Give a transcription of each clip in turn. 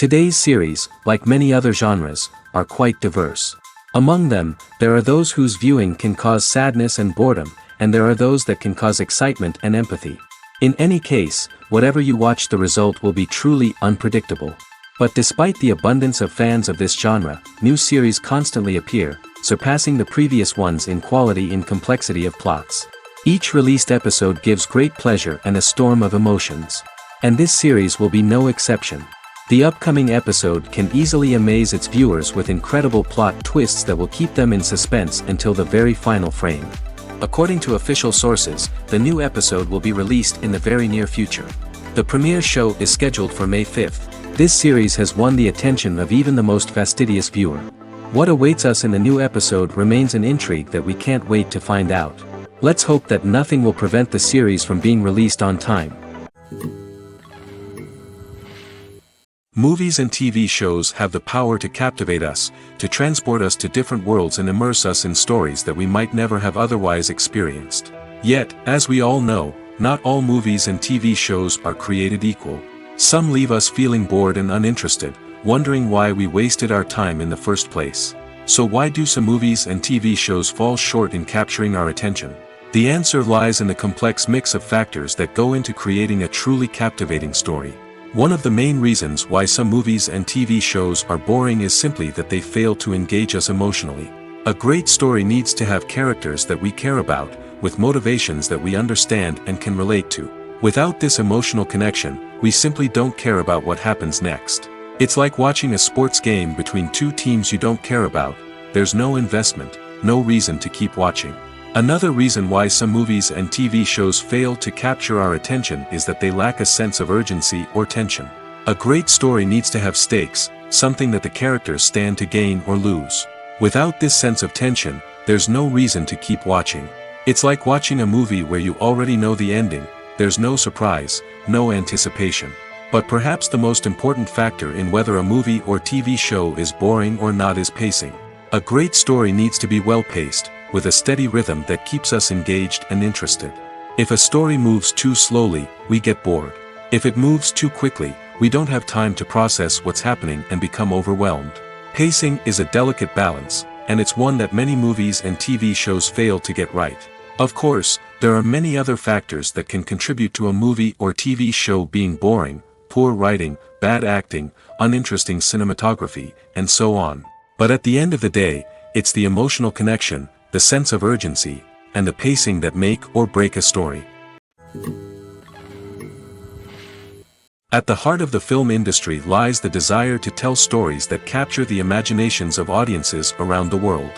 Today's series, like many other genres, are quite diverse. Among them, there are those whose viewing can cause sadness and boredom, and there are those that can cause excitement and empathy. In any case, whatever you watch, the result will be truly unpredictable. But despite the abundance of fans of this genre, new series constantly appear, surpassing the previous ones in quality and complexity of plots. Each released episode gives great pleasure and a storm of emotions. And this series will be no exception. The upcoming episode can easily amaze its viewers with incredible plot twists that will keep them in suspense until the very final frame. According to official sources, the new episode will be released in the very near future. The premiere show is scheduled for May 5th. This series has won the attention of even the most fastidious viewer. What awaits us in the new episode remains an intrigue that we can't wait to find out. Let's hope that nothing will prevent the series from being released on time. Movies and TV shows have the power to captivate us, to transport us to different worlds and immerse us in stories that we might never have otherwise experienced. Yet, as we all know, not all movies and TV shows are created equal. Some leave us feeling bored and uninterested, wondering why we wasted our time in the first place. So why do some movies and TV shows fall short in capturing our attention? The answer lies in the complex mix of factors that go into creating a truly captivating story. One of the main reasons why some movies and TV shows are boring is simply that they fail to engage us emotionally. A great story needs to have characters that we care about, with motivations that we understand and can relate to. Without this emotional connection, we simply don't care about what happens next. It's like watching a sports game between two teams you don't care about. There's no investment, no reason to keep watching. Another reason why some movies and TV shows fail to capture our attention is that they lack a sense of urgency or tension. A great story needs to have stakes, something that the characters stand to gain or lose. Without this sense of tension, there's no reason to keep watching. It's like watching a movie where you already know the ending. There's no surprise, no anticipation. But perhaps the most important factor in whether a movie or TV show is boring or not is pacing. A great story needs to be well-paced, with a steady rhythm that keeps us engaged and interested. If a story moves too slowly, we get bored. If it moves too quickly, we don't have time to process what's happening and become overwhelmed. Pacing is a delicate balance, and it's one that many movies and TV shows fail to get right. Of course, there are many other factors that can contribute to a movie or TV show being boring: poor writing, bad acting, uninteresting cinematography, and so on. But at the end of the day, it's the emotional connection, the sense of urgency, and the pacing that make or break a story. At the heart of the film industry lies the desire to tell stories that capture the imaginations of audiences around the world.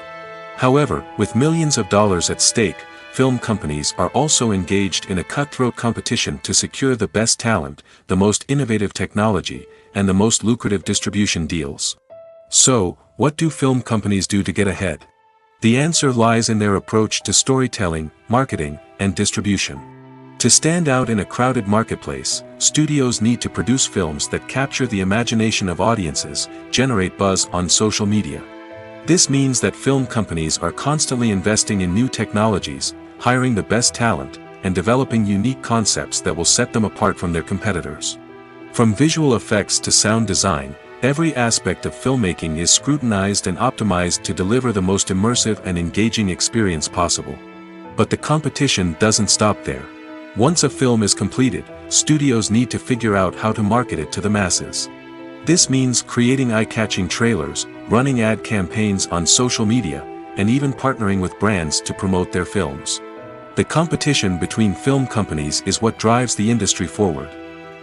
However, with millions of dollars at stake, film companies are also engaged in a cutthroat competition to secure the best talent, the most innovative technology, and the most lucrative distribution deals. So, what do film companies do to get ahead? The answer lies in their approach to storytelling, marketing, and distribution. To stand out in a crowded marketplace, studios need to produce films that capture the imagination of audiences, generate buzz on social media. This means that film companies are constantly investing in new technologies, hiring the best talent, and developing unique concepts that will set them apart from their competitors. From visual effects to sound design, every aspect of filmmaking is scrutinized and optimized to deliver the most immersive and engaging experience possible. But the competition doesn't stop there. Once a film is completed, studios need to figure out how to market it to the masses. This means creating eye-catching trailers, running ad campaigns on social media, and even partnering with brands to promote their films. The competition between film companies is what drives the industry forward.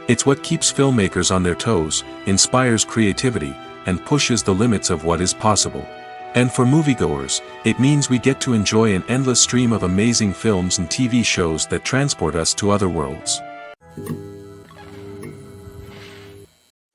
It's what keeps filmmakers on their toes, inspires creativity, and pushes the limits of what is possible. And for moviegoers, it means we get to enjoy an endless stream of amazing films and TV shows that transport us to other worlds.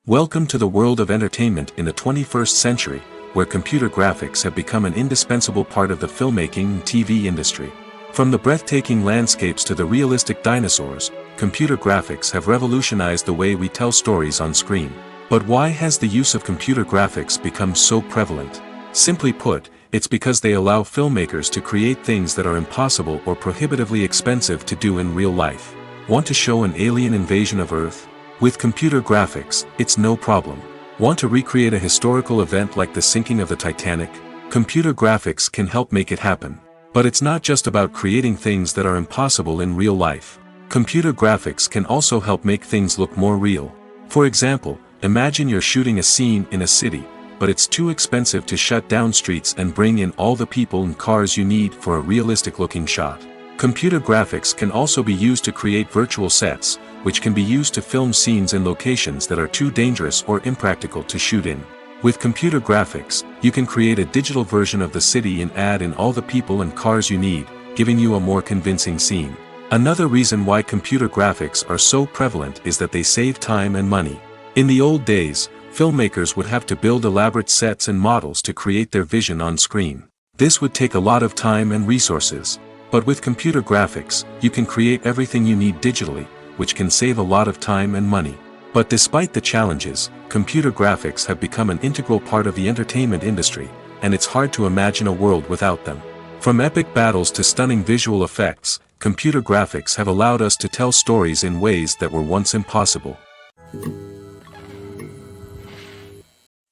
Welcome to the world of entertainment in the 21st century, where computer graphics have become an indispensable part of the filmmaking and TV industry. From the breathtaking landscapes to the realistic dinosaurs, computer graphics have revolutionized the way we tell stories on screen. But why has the use of computer graphics become so prevalent? Simply put, it's because they allow filmmakers to create things that are impossible or prohibitively expensive to do in real life. Want to show an alien invasion of Earth? With computer graphics, it's no problem. Want to recreate a historical event like the sinking of the Titanic? Computer graphics can help make it happen. But it's not just about creating things that are impossible in real life. Computer graphics can also help make things look more real. For example, imagine you're shooting a scene in a city, but it's too expensive to shut down streets and bring in all the people and cars you need for a realistic-looking shot. Computer graphics can also be used to create virtual sets, which can be used to film scenes in locations that are too dangerous or impractical to shoot in. With computer graphics, you can create a digital version of the city and add in all the people and cars you need, giving you a more convincing scene. Another reason why computer graphics are so prevalent is that they save time and money. In the old days, filmmakers would have to build elaborate sets and models to create their vision on screen. This would take a lot of time and resources. But with computer graphics, you can create everything you need digitally, which can save a lot of time and money. But despite the challenges, computer graphics have become an integral part of the entertainment industry, and it's hard to imagine a world without them. From epic battles to stunning visual effects, computer graphics have allowed us to tell stories in ways that were once impossible.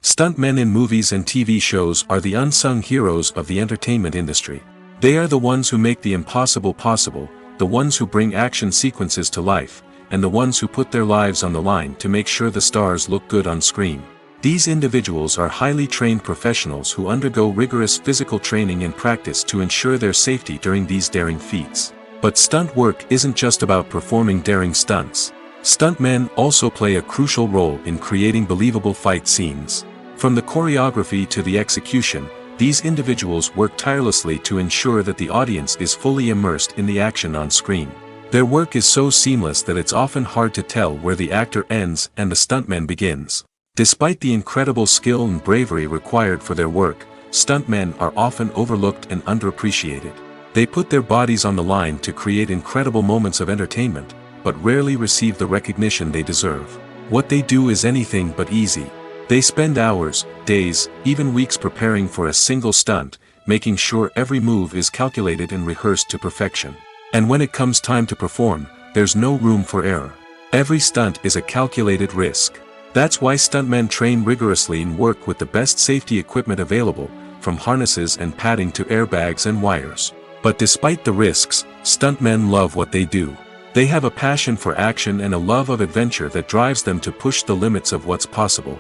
Stuntmen in movies and TV shows are the unsung heroes of the entertainment industry. They are the ones who make the impossible possible, the ones who bring action sequences to life, and the ones who put their lives on the line to make sure the stars look good on screen. These individuals are highly trained professionals who undergo rigorous physical training and practice to ensure their safety during these daring feats. But stunt work isn't just about performing daring stunts. Stuntmen also play a crucial role in creating believable fight scenes. From the choreography to the execution, these individuals work tirelessly to ensure that the audience is fully immersed in the action on screen. Their work is so seamless that it's often hard to tell where the actor ends and the stuntman begins. Despite the incredible skill and bravery required for their work, stuntmen are often overlooked and underappreciated. They put their bodies on the line to create incredible moments of entertainment, but rarely receive the recognition they deserve. What they do is anything but easy. They spend hours, days, even weeks preparing for a single stunt, making sure every move is calculated and rehearsed to perfection. And when it comes time to perform, there's no room for error. Every stunt is a calculated risk. That's why stuntmen train rigorously and work with the best safety equipment available, from harnesses and padding to airbags and wires. But despite the risks, stuntmen love what they do. They have a passion for action and a love of adventure that drives them to push the limits of what's possible.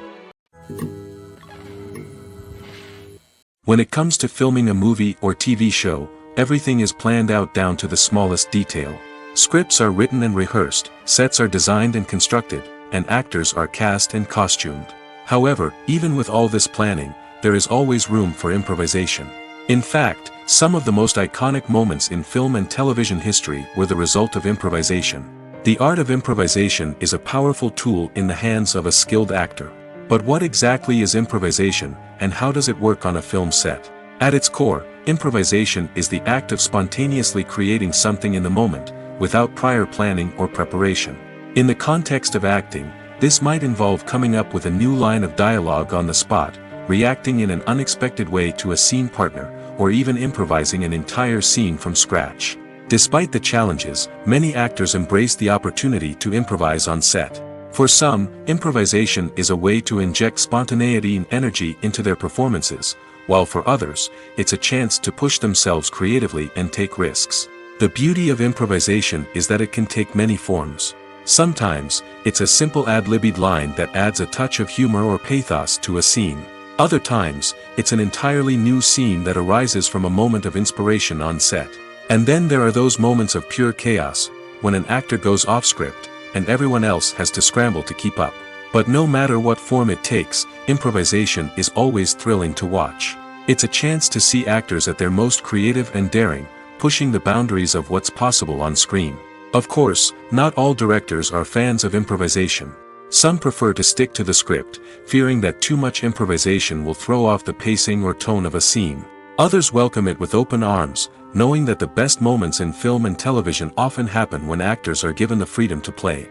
When it comes to filming a movie or TV show, everything is planned out down to the smallest detail. Scripts are written and rehearsed, sets are designed and constructed, and actors are cast and costumed. However, even with all this planning, there is always room for improvisation. In fact, some of the most iconic moments in film and television history were the result of improvisation. The art of improvisation is a powerful tool in the hands of a skilled actor. But what exactly is improvisation, and how does it work on a film set? At its core, improvisation is the act of spontaneously creating something in the moment, without prior planning or preparation. In the context of acting, this might involve coming up with a new line of dialogue on the spot, reacting in an unexpected way to a scene partner, or even improvising an entire scene from scratch. Despite the challenges, many actors embrace the opportunity to improvise on set. For some, improvisation is a way to inject spontaneity and energy into their performances, while for others, it's a chance to push themselves creatively and take risks. The beauty of improvisation is that it can take many forms. Sometimes, it's a simple ad-libbed line that adds a touch of humor or pathos to a scene. Other times, it's an entirely new scene that arises from a moment of inspiration on set. And then there are those moments of pure chaos, when an actor goes off script, and everyone else has to scramble to keep up. But no matter what form it takes, improvisation is always thrilling to watch. It's a chance to see actors at their most creative and daring, pushing the boundaries of what's possible on screen. Of course, not all directors are fans of improvisation. Some prefer to stick to the script, fearing that too much improvisation will throw off the pacing or tone of a scene. Others welcome it with open arms, knowing that the best moments in film and television often happen when actors are given the freedom to play.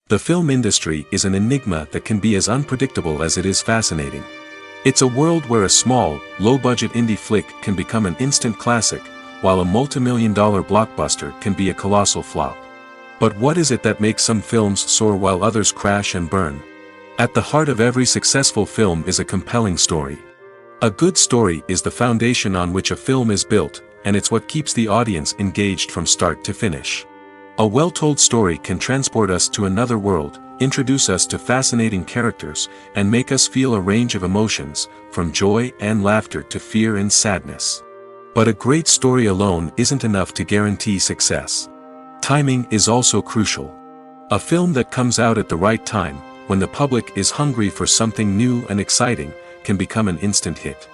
The film industry is an enigma that can be as unpredictable as it is fascinating. It's a world where a small, low-budget indie flick can become an instant classic, while a multi-million-dollar blockbuster can be a colossal flop. But what is it that makes some films soar while others crash and burn? At the heart of every successful film is a compelling story. A good story is the foundation on which a film is built, and it's what keeps the audience engaged from start to finish. A well-told story can transport us to another world, introduce us to fascinating characters, and make us feel a range of emotions, from joy and laughter to fear and sadness. But a great story alone isn't enough to guarantee success. Timing is also crucial. A film that comes out at the right time, when the public is hungry for something new and exciting, can become an instant hit.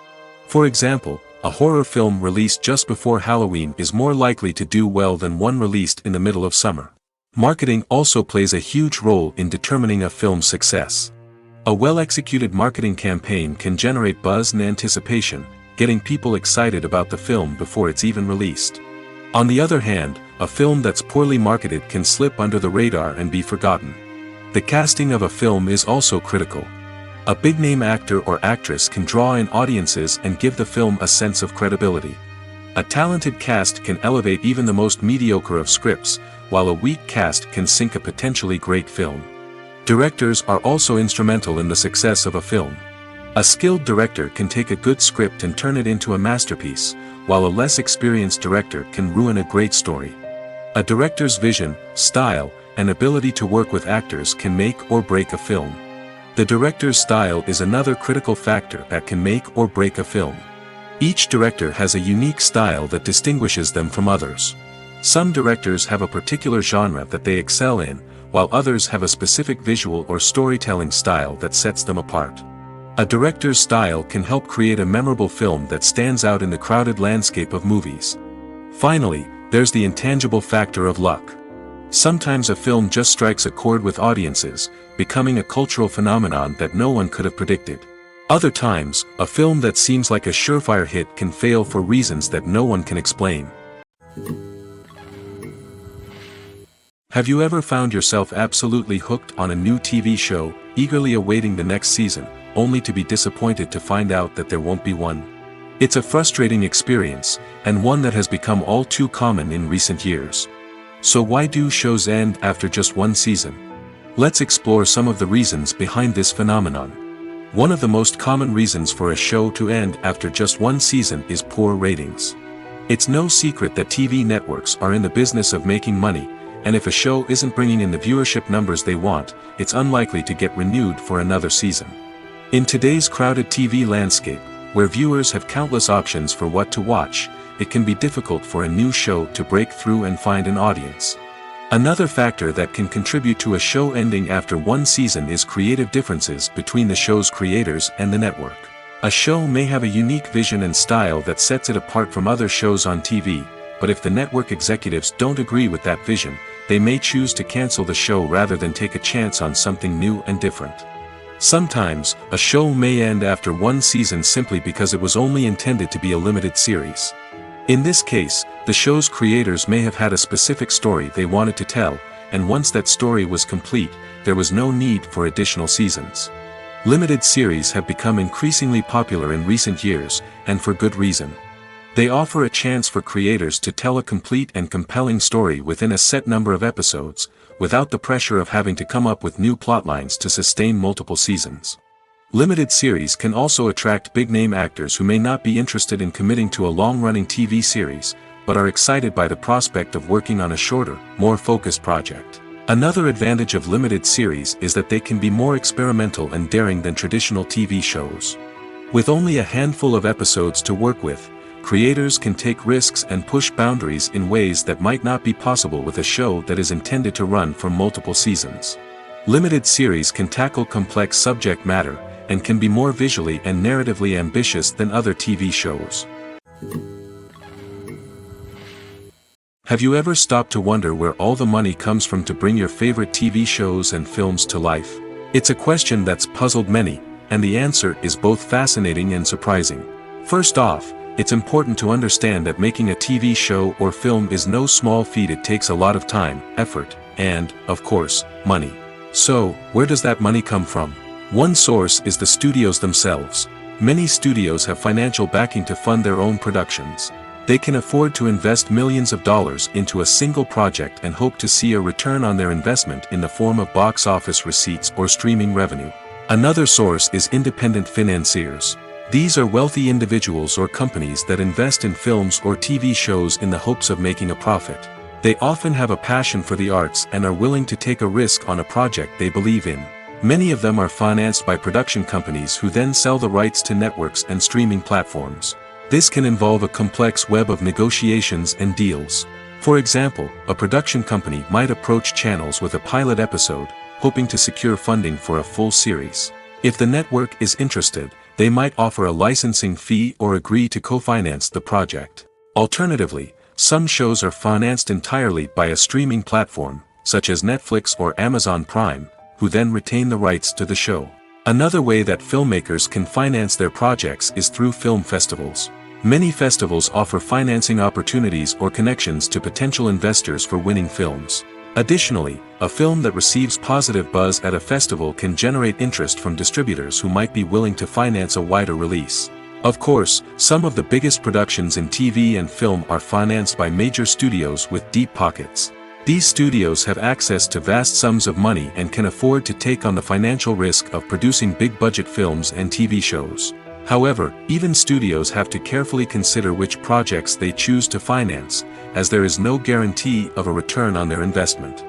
For example, a horror film released just before Halloween is more likely to do well than one released in the middle of summer. Marketing also plays a huge role in determining a film's success. A well-executed marketing campaign can generate buzz and anticipation, getting people excited about the film before it's even released. On the other hand, a film that's poorly marketed can slip under the radar and be forgotten. The casting of a film is also critical. A big-name actor or actress can draw in audiences and give the film a sense of credibility. A talented cast can elevate even the most mediocre of scripts, while a weak cast can sink a potentially great film. Directors are also instrumental in the success of a film. A skilled director can take a good script and turn it into a masterpiece, while a less experienced director can ruin a great story. A director's vision, style, and ability to work with actors can make or break a film. The director's style is another critical factor that can make or break a film. Each director has a unique style that distinguishes them from others. Some directors have a particular genre that they excel in, while others have a specific visual or storytelling style that sets them apart. A director's style can help create a memorable film that stands out in the crowded landscape of movies. Finally, there's the intangible factor of luck. Sometimes a film just strikes a chord with audiences, becoming a cultural phenomenon that no one could have predicted. Other times, a film that seems like a surefire hit can fail for reasons that no one can explain. Have you ever found yourself absolutely hooked on a new TV show, eagerly awaiting the next season, only to be disappointed to find out that there won't be one? It's a frustrating experience, and one that has become all too common in recent years. So why do shows end after just one season? Let's explore some of the reasons behind this phenomenon. One of the most common reasons for a show to end after just one season is poor ratings. It's no secret that TV networks are in the business of making money, and if a show isn't bringing in the viewership numbers they want, it's unlikely to get renewed for another season. In today's crowded TV landscape, where viewers have countless options for what to watch, it can be difficult for a new show to break through and find an audience. Another factor that can contribute to a show ending after one season is creative differences between the show's creators and the network. A show may have a unique vision and style that sets it apart from other shows on TV, but if the network executives don't agree with that vision, they may choose to cancel the show rather than take a chance on something new and different. Sometimes, a show may end after one season simply because it was only intended to be a limited series. In this case, the show's creators may have had a specific story they wanted to tell, and once that story was complete, there was no need for additional seasons. Limited series have become increasingly popular in recent years, and for good reason. They offer a chance for creators to tell a complete and compelling story within a set number of episodes, without the pressure of having to come up with new plotlines to sustain multiple seasons. Limited series can also attract big-name actors who may not be interested in committing to a long-running TV series, but are excited by the prospect of working on a shorter, more focused project. Another advantage of limited series is that they can be more experimental and daring than traditional TV shows. With only a handful of episodes to work with, creators can take risks and push boundaries in ways that might not be possible with a show that is intended to run for multiple seasons. Limited series can tackle complex subject matter, and can be more visually and narratively ambitious than other TV shows. Have you ever stopped to wonder where all the money comes from to bring your favorite TV shows and films to life? It's a question that's puzzled many, and the answer is both fascinating and surprising. First off, it's important to understand that making a TV show or film is no small feat. It takes a lot of time, effort, and, of course, money. So, where does that money come from? One source is the studios themselves. Many studios have financial backing to fund their own productions. They can afford to invest millions of dollars into a single project and hope to see a return on their investment in the form of box office receipts or streaming revenue. Another source is independent financiers. These are wealthy individuals or companies that invest in films or TV shows in the hopes of making a profit. They often have a passion for the arts and are willing to take a risk on a project they believe in. Many of them are financed by production companies who then sell the rights to networks and streaming platforms. This can involve a complex web of negotiations and deals. For example, a production company might approach channels with a pilot episode, hoping to secure funding for a full series. If the network is interested, they might offer a licensing fee or agree to co-finance the project. Alternatively, some shows are financed entirely by a streaming platform, such as Netflix or Amazon Prime, who then retain the rights to the show. Another way that filmmakers can finance their projects is through film festivals. Many festivals offer financing opportunities or connections to potential investors for winning films. Additionally, a film that receives positive buzz at a festival can generate interest from distributors who might be willing to finance a wider release. Of course, some of the biggest productions in TV and film are financed by major studios with deep pockets. These studios have access to vast sums of money and can afford to take on the financial risk of producing big-budget films and TV shows. However, even studios have to carefully consider which projects they choose to finance, as there is no guarantee of a return on their investment.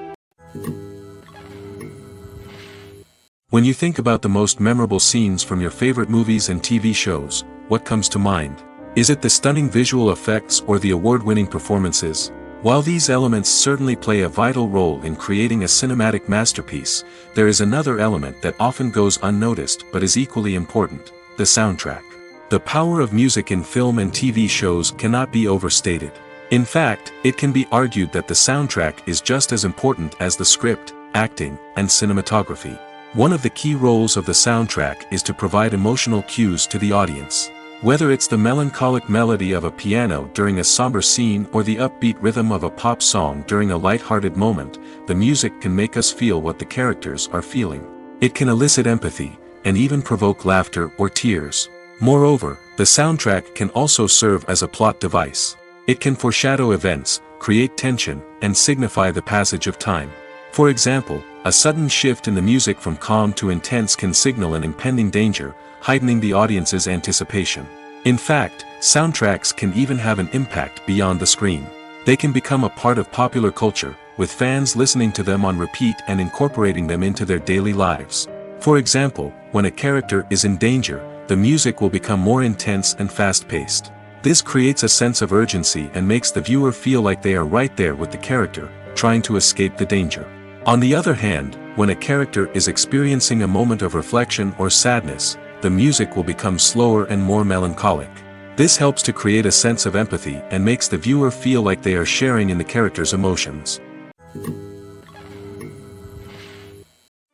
When you think about the most memorable scenes from your favorite movies and TV shows, what comes to mind? Is it the stunning visual effects or the award-winning performances? While these elements certainly play a vital role in creating a cinematic masterpiece, there is another element that often goes unnoticed but is equally important: the soundtrack. The power of music in film and TV shows cannot be overstated. In fact, it can be argued that the soundtrack is just as important as the script, acting, and cinematography. One of the key roles of the soundtrack is to provide emotional cues to the audience. Whether it's the melancholic melody of a piano during a somber scene or the upbeat rhythm of a pop song during a light-hearted moment, the music can make us feel what the characters are feeling. It can elicit empathy, and even provoke laughter or tears. Moreover, the soundtrack can also serve as a plot device. It can foreshadow events, create tension, and signify the passage of time. For example, a sudden shift in the music from calm to intense can signal an impending danger, heightening the audience's anticipation. In fact, soundtracks can even have an impact beyond the screen. They can become a part of popular culture, with fans listening to them on repeat and incorporating them into their daily lives. For example, when a character is in danger, the music will become more intense and fast-paced. This creates a sense of urgency and makes the viewer feel like they are right there with the character, trying to escape the danger. On the other hand, when a character is experiencing a moment of reflection or sadness, the music will become slower and more melancholic. This helps to create a sense of empathy and makes the viewer feel like they are sharing in the character's emotions.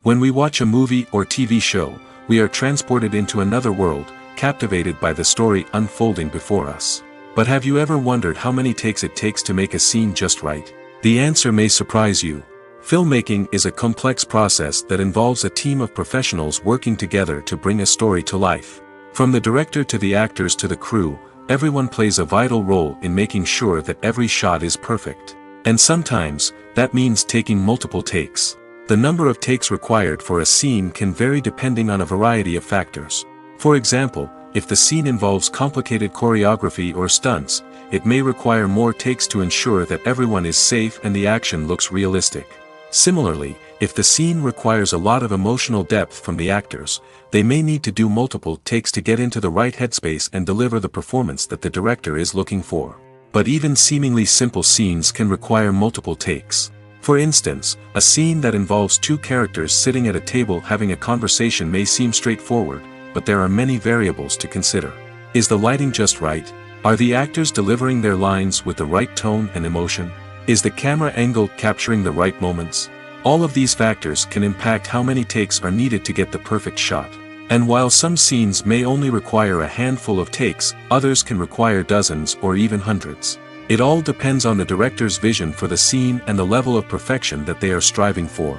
When we watch a movie or TV show, we are transported into another world, captivated by the story unfolding before us. But have you ever wondered how many takes it takes to make a scene just right? The answer may surprise you. Filmmaking is a complex process that involves a team of professionals working together to bring a story to life. From the director to the actors to the crew, everyone plays a vital role in making sure that every shot is perfect. And sometimes, that means taking multiple takes. The number of takes required for a scene can vary depending on a variety of factors. For example, if the scene involves complicated choreography or stunts, it may require more takes to ensure that everyone is safe and the action looks realistic. Similarly, if the scene requires a lot of emotional depth from the actors, they may need to do multiple takes to get into the right headspace and deliver the performance that the director is looking for. But even seemingly simple scenes can require multiple takes. For instance, a scene that involves two characters sitting at a table having a conversation may seem straightforward, but there are many variables to consider. Is the lighting just right? Are the actors delivering their lines with the right tone and emotion? Is the camera angle capturing the right moments? All of these factors can impact how many takes are needed to get the perfect shot. And while some scenes may only require a handful of takes, others can require dozens or even hundreds. It all depends on the director's vision for the scene and the level of perfection that they are striving for.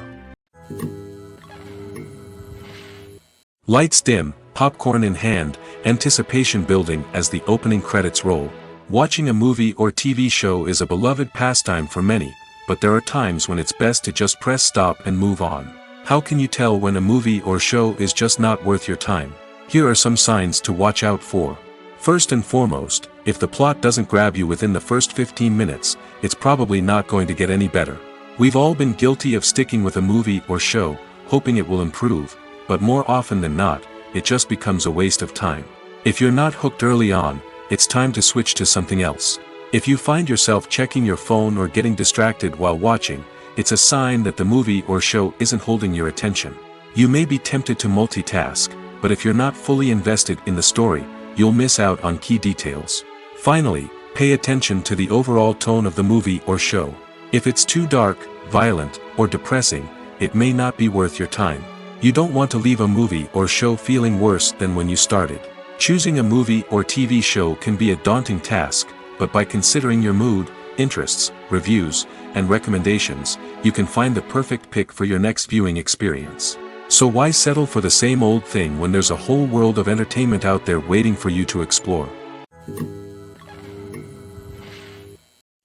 Lights dim, popcorn in hand, anticipation building as the opening credits roll. Watching a movie or TV show is a beloved pastime for many, but there are times when it's best to just press stop and move on. How can you tell when a movie or show is just not worth your time? Here are some signs to watch out for. First and foremost, if the plot doesn't grab you within the first 15 minutes, it's probably not going to get any better. We've all been guilty of sticking with a movie or show, hoping it will improve, but more often than not, it just becomes a waste of time. If you're not hooked early on, it's time to switch to something else. If you find yourself checking your phone or getting distracted while watching, it's a sign that the movie or show isn't holding your attention. You may be tempted to multitask, but if you're not fully invested in the story, you'll miss out on key details. Finally, pay attention to the overall tone of the movie or show. If it's too dark, violent, or depressing, it may not be worth your time. You don't want to leave a movie or show feeling worse than when you started. Choosing a movie or TV show can be a daunting task, but by considering your mood, interests, reviews, and recommendations, you can find the perfect pick for your next viewing experience. So why settle for the same old thing when there's a whole world of entertainment out there waiting for you to explore?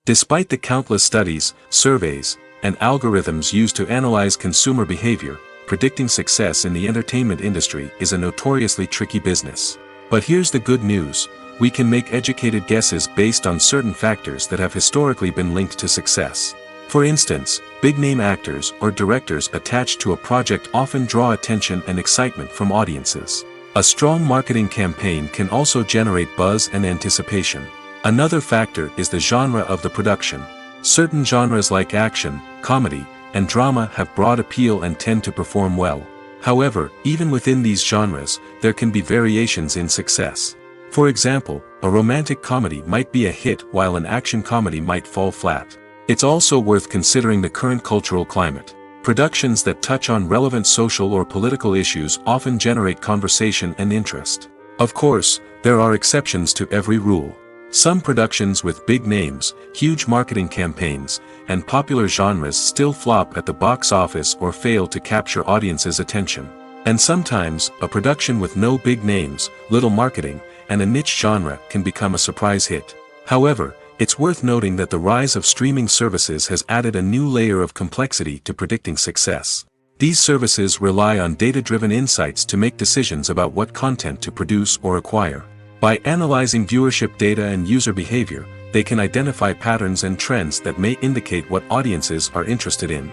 Despite the countless studies, surveys, and algorithms used to analyze consumer behavior, predicting success in the entertainment industry is a notoriously tricky business. But here's the good news: we can make educated guesses based on certain factors that have historically been linked to success. For instance, big-name actors or directors attached to a project often draw attention and excitement from audiences. A strong marketing campaign can also generate buzz and anticipation. Another factor is the genre of the production. Certain genres like action, comedy, and drama have broad appeal and tend to perform well. However, even within these genres, there can be variations in success. For example, a romantic comedy might be a hit while an action comedy might fall flat. It's also worth considering the current cultural climate. Productions that touch on relevant social or political issues often generate conversation and interest. Of course, there are exceptions to every rule. Some productions with big names, huge marketing campaigns, and popular genres still flop at the box office or fail to capture audiences' attention. And sometimes, a production with no big names, little marketing, and a niche genre can become a surprise hit. However, it's worth noting that the rise of streaming services has added a new layer of complexity to predicting success. These services rely on data-driven insights to make decisions about what content to produce or acquire. By analyzing viewership data and user behavior, they can identify patterns and trends that may indicate what audiences are interested in.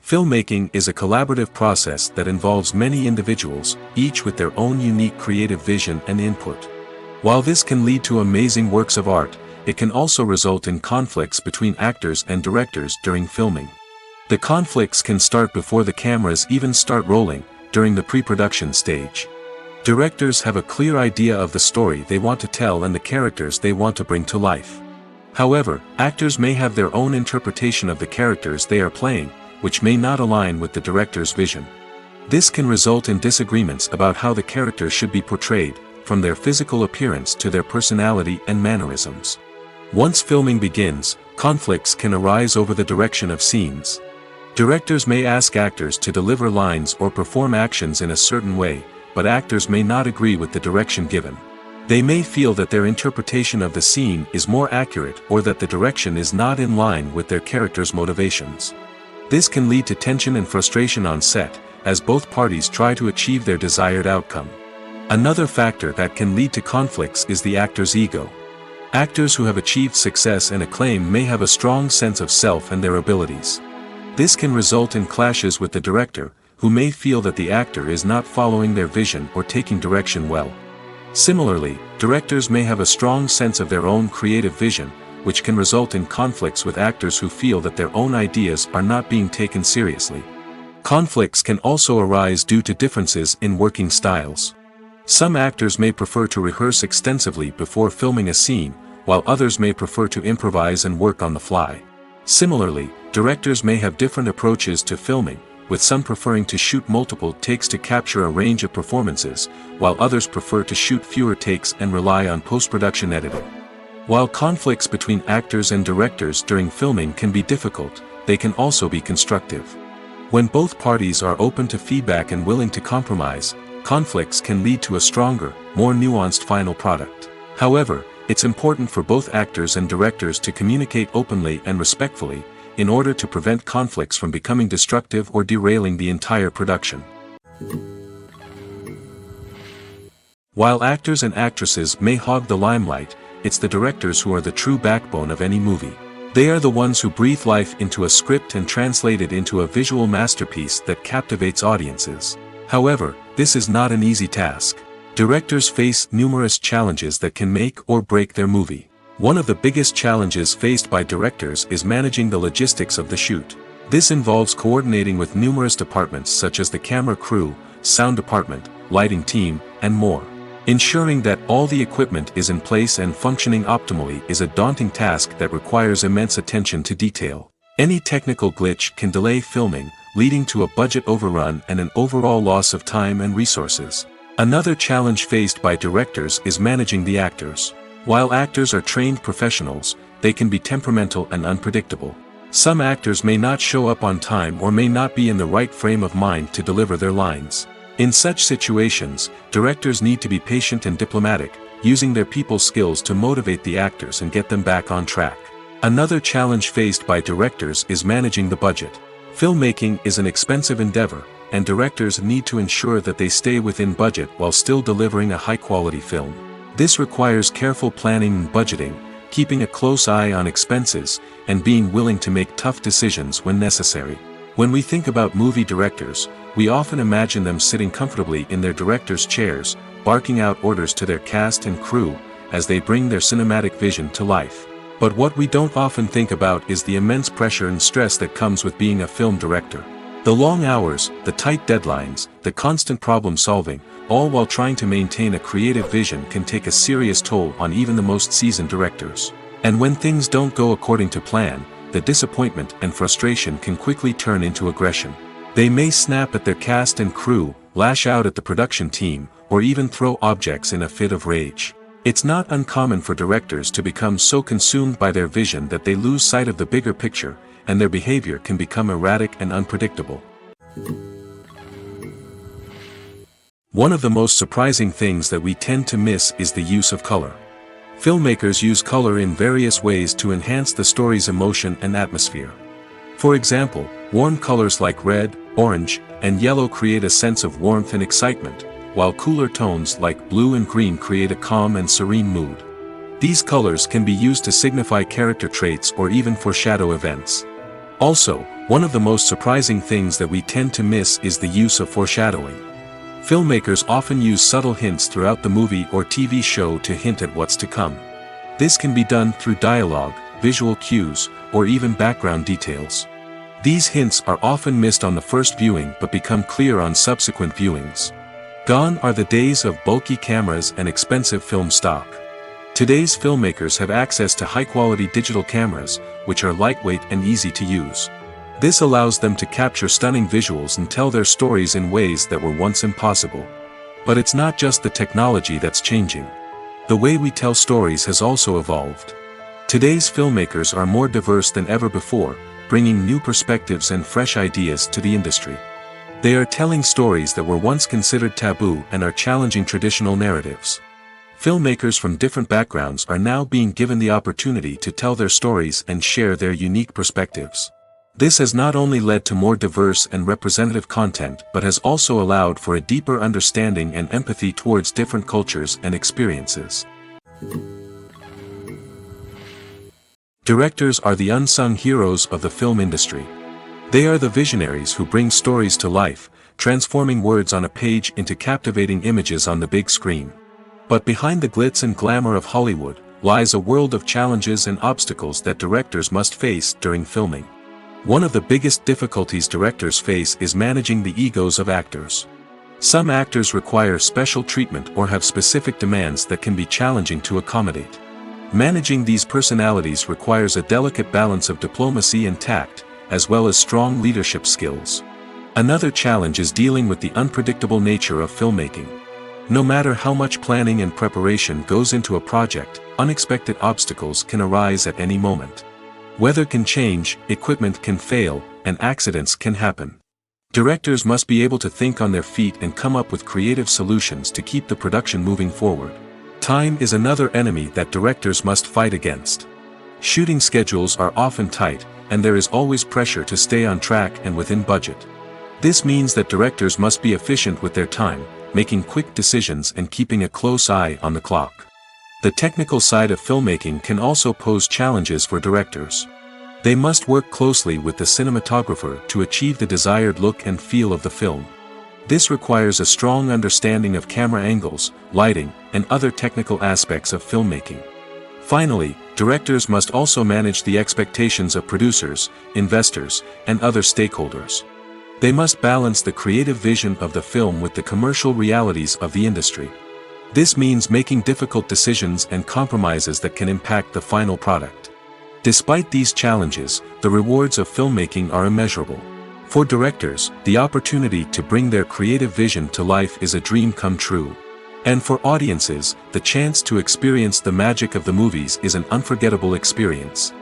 Filmmaking is a collaborative process that involves many individuals, each with their own unique creative vision and input. While this can lead to amazing works of art, it can also result in conflicts between actors and directors during filming. The conflicts can start before the cameras even start rolling, during the pre-production stage. Directors have a clear idea of the story they want to tell and the characters they want to bring to life. However, actors may have their own interpretation of the characters they are playing, which may not align with the director's vision. This can result in disagreements about how the characters should be portrayed, from their physical appearance to their personality and mannerisms. Once filming begins, conflicts can arise over the direction of scenes. Directors may ask actors to deliver lines or perform actions in a certain way, but actors may not agree with the direction given. They may feel that their interpretation of the scene is more accurate or that the direction is not in line with their character's motivations. This can lead to tension and frustration on set, as both parties try to achieve their desired outcome. Another factor that can lead to conflicts is the actor's ego. Actors who have achieved success and acclaim may have a strong sense of self and their abilities. This can result in clashes with the director, who may feel that the actor is not following their vision or taking direction well. Similarly, directors may have a strong sense of their own creative vision, which can result in conflicts with actors who feel that their own ideas are not being taken seriously. Conflicts can also arise due to differences in working styles. Some actors may prefer to rehearse extensively before filming a scene, while others may prefer to improvise and work on the fly. Similarly, directors may have different approaches to filming, with some preferring to shoot multiple takes to capture a range of performances, while others prefer to shoot fewer takes and rely on post-production editing. While conflicts between actors and directors during filming can be difficult, they can also be constructive. When both parties are open to feedback and willing to compromise, conflicts can lead to a stronger, more nuanced final product. However, it's important for both actors and directors to communicate openly and respectfully, in order to prevent conflicts from becoming destructive or derailing the entire production. While actors and actresses may hog the limelight, it's the directors who are the true backbone of any movie. They are the ones who breathe life into a script and translate it into a visual masterpiece that captivates audiences. However, this is not an easy task. Directors face numerous challenges that can make or break their movie. One of the biggest challenges faced by directors is managing the logistics of the shoot. This involves coordinating with numerous departments such as the camera crew, sound department, lighting team, and more. Ensuring that all the equipment is in place and functioning optimally is a daunting task that requires immense attention to detail. Any technical glitch can delay filming, leading to a budget overrun and an overall loss of time and resources. Another challenge faced by directors is managing the actors. While actors are trained professionals, they can be temperamental and unpredictable. Some actors may not show up on time or may not be in the right frame of mind to deliver their lines. In such situations, directors need to be patient and diplomatic, using their people skills to motivate the actors and get them back on track. Another challenge faced by directors is managing the budget. Filmmaking is an expensive endeavor, and directors need to ensure that they stay within budget while still delivering a high-quality film. This requires careful planning and budgeting, keeping a close eye on expenses, and being willing to make tough decisions when necessary. When we think about movie directors, we often imagine them sitting comfortably in their director's chairs, barking out orders to their cast and crew, as they bring their cinematic vision to life. But what we don't often think about is the immense pressure and stress that comes with being a film director. The long hours, the tight deadlines, the constant problem solving, all while trying to maintain a creative vision can take a serious toll on even the most seasoned directors. And when things don't go according to plan, the disappointment and frustration can quickly turn into aggression. They may snap at their cast and crew, lash out at the production team, or even throw objects in a fit of rage. It's not uncommon for directors to become so consumed by their vision that they lose sight of the bigger picture, and their behavior can become erratic and unpredictable. One of the most surprising things that we tend to miss is the use of color. Filmmakers use color in various ways to enhance the story's emotion and atmosphere. For example, warm colors like red, orange, and yellow create a sense of warmth and excitement, while cooler tones like blue and green create a calm and serene mood. These colors can be used to signify character traits or even foreshadow events. Also, one of the most surprising things that we tend to miss is the use of foreshadowing. Filmmakers often use subtle hints throughout the movie or TV show to hint at what's to come. This can be done through dialogue, visual cues, or even background details. These hints are often missed on the first viewing but become clear on subsequent viewings. Gone are the days of bulky cameras and expensive film stock. Today's filmmakers have access to high-quality digital cameras, which are lightweight and easy to use. This allows them to capture stunning visuals and tell their stories in ways that were once impossible. But it's not just the technology that's changing. The way we tell stories has also evolved. Today's filmmakers are more diverse than ever before, bringing new perspectives and fresh ideas to the industry. They are telling stories that were once considered taboo and are challenging traditional narratives. Filmmakers from different backgrounds are now being given the opportunity to tell their stories and share their unique perspectives. This has not only led to more diverse and representative content but has also allowed for a deeper understanding and empathy towards different cultures and experiences. Directors are the unsung heroes of the film industry. They are the visionaries who bring stories to life, transforming words on a page into captivating images on the big screen. But behind the glitz and glamour of Hollywood lies a world of challenges and obstacles that directors must face during filming. One of the biggest difficulties directors face is managing the egos of actors. Some actors require special treatment or have specific demands that can be challenging to accommodate. Managing these personalities requires a delicate balance of diplomacy and tact, as well as strong leadership skills. Another challenge is dealing with the unpredictable nature of filmmaking. No matter how much planning and preparation goes into a project, unexpected obstacles can arise at any moment. Weather can change, equipment can fail, and accidents can happen. Directors must be able to think on their feet and come up with creative solutions to keep the production moving forward. Time is another enemy that directors must fight against. Shooting schedules are often tight, and there is always pressure to stay on track and within budget. This means that directors must be efficient with their time, making quick decisions and keeping a close eye on the clock. The technical side of filmmaking can also pose challenges for directors. They must work closely with the cinematographer to achieve the desired look and feel of the film. This requires a strong understanding of camera angles, lighting, and other technical aspects of filmmaking. Finally, directors must also manage the expectations of producers, investors, and other stakeholders. They must balance the creative vision of the film with the commercial realities of the industry. This means making difficult decisions and compromises that can impact the final product. Despite these challenges, the rewards of filmmaking are immeasurable. For directors, the opportunity to bring their creative vision to life is a dream come true. And for audiences, the chance to experience the magic of the movies is an unforgettable experience.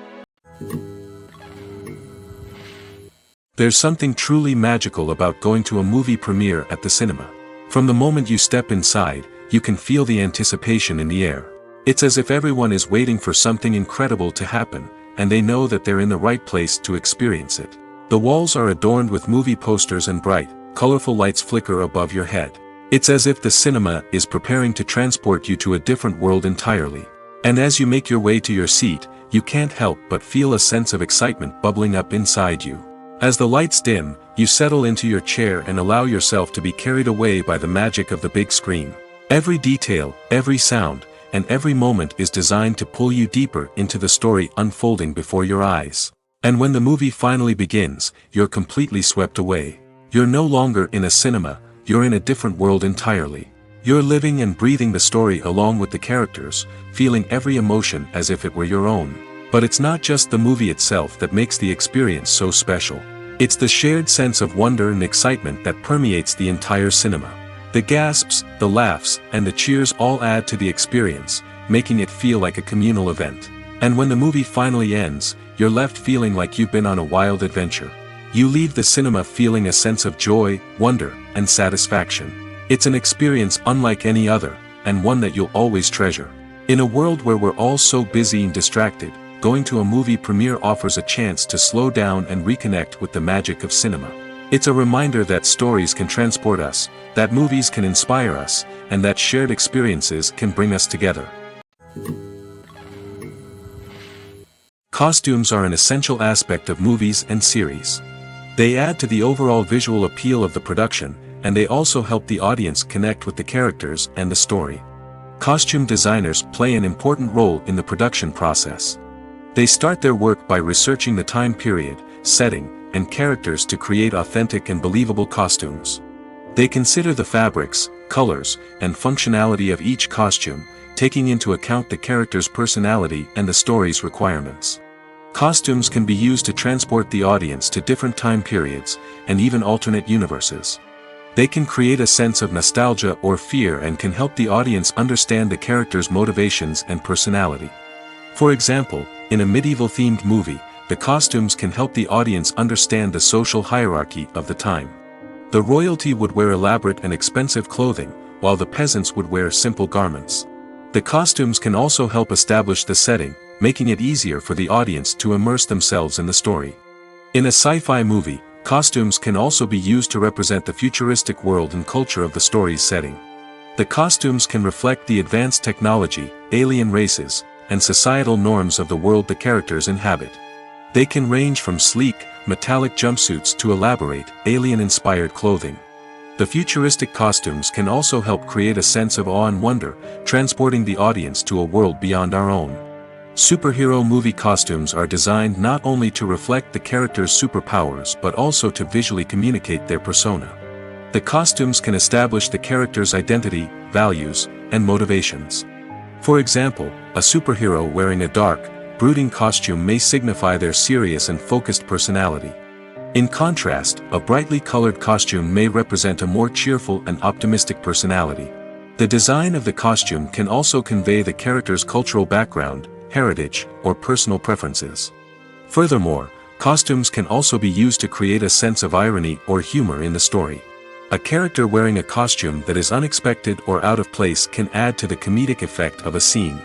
There's something truly magical about going to a movie premiere at the cinema. From the moment you step inside, you can feel the anticipation in the air. It's as if everyone is waiting for something incredible to happen, and they know that they're in the right place to experience it. The walls are adorned with movie posters and bright, colorful lights flicker above your head. It's as if the cinema is preparing to transport you to a different world entirely. And as you make your way to your seat, you can't help but feel a sense of excitement bubbling up inside you. As the lights dim, you settle into your chair and allow yourself to be carried away by the magic of the big screen. Every detail, every sound, and every moment is designed to pull you deeper into the story unfolding before your eyes. And when the movie finally begins, you're completely swept away. You're no longer in a cinema, you're in a different world entirely. You're living and breathing the story along with the characters, feeling every emotion as if it were your own. But it's not just the movie itself that makes the experience so special. It's the shared sense of wonder and excitement that permeates the entire cinema. The gasps, the laughs, and the cheers all add to the experience, making it feel like a communal event. And when the movie finally ends, you're left feeling like you've been on a wild adventure. You leave the cinema feeling a sense of joy, wonder, and satisfaction. It's an experience unlike any other, and one that you'll always treasure. In a world where we're all so busy and distracted, going to a movie premiere offers a chance to slow down and reconnect with the magic of cinema. It's a reminder that stories can transport us, that movies can inspire us, and that shared experiences can bring us together. Costumes are an essential aspect of movies and series. They add to the overall visual appeal of the production, and they also help the audience connect with the characters and the story. Costume designers play an important role in the production process. They start their work by researching the time period, setting, and characters to create authentic and believable costumes. They consider the fabrics, colors, and functionality of each costume, taking into account the character's personality and the story's requirements. Costumes can be used to transport the audience to different time periods, and even alternate universes. They can create a sense of nostalgia or fear and can help the audience understand the character's motivations and personality. For example, in a medieval-themed movie, the costumes can help the audience understand the social hierarchy of the time. The royalty would wear elaborate and expensive clothing, while the peasants would wear simple garments. The costumes can also help establish the setting, making it easier for the audience to immerse themselves in the story. In a sci-fi movie, costumes can also be used to represent the futuristic world and culture of the story's setting. The costumes can reflect the advanced technology, alien races, and societal norms of the world the characters inhabit. They can range from sleek, metallic jumpsuits to elaborate, alien-inspired clothing. The futuristic costumes can also help create a sense of awe and wonder, transporting the audience to a world beyond our own. Superhero movie costumes are designed not only to reflect the character's superpowers but also to visually communicate their persona. The costumes can establish the character's identity, values, and motivations. For example, a superhero wearing a dark, brooding costume may signify their serious and focused personality. In contrast, a brightly colored costume may represent a more cheerful and optimistic personality. The design of the costume can also convey the character's cultural background, heritage, or personal preferences. Furthermore, Costumes can also be used to create a sense of irony or humor in the story. A character wearing a costume that is unexpected or out of place can add to the comedic effect of a scene.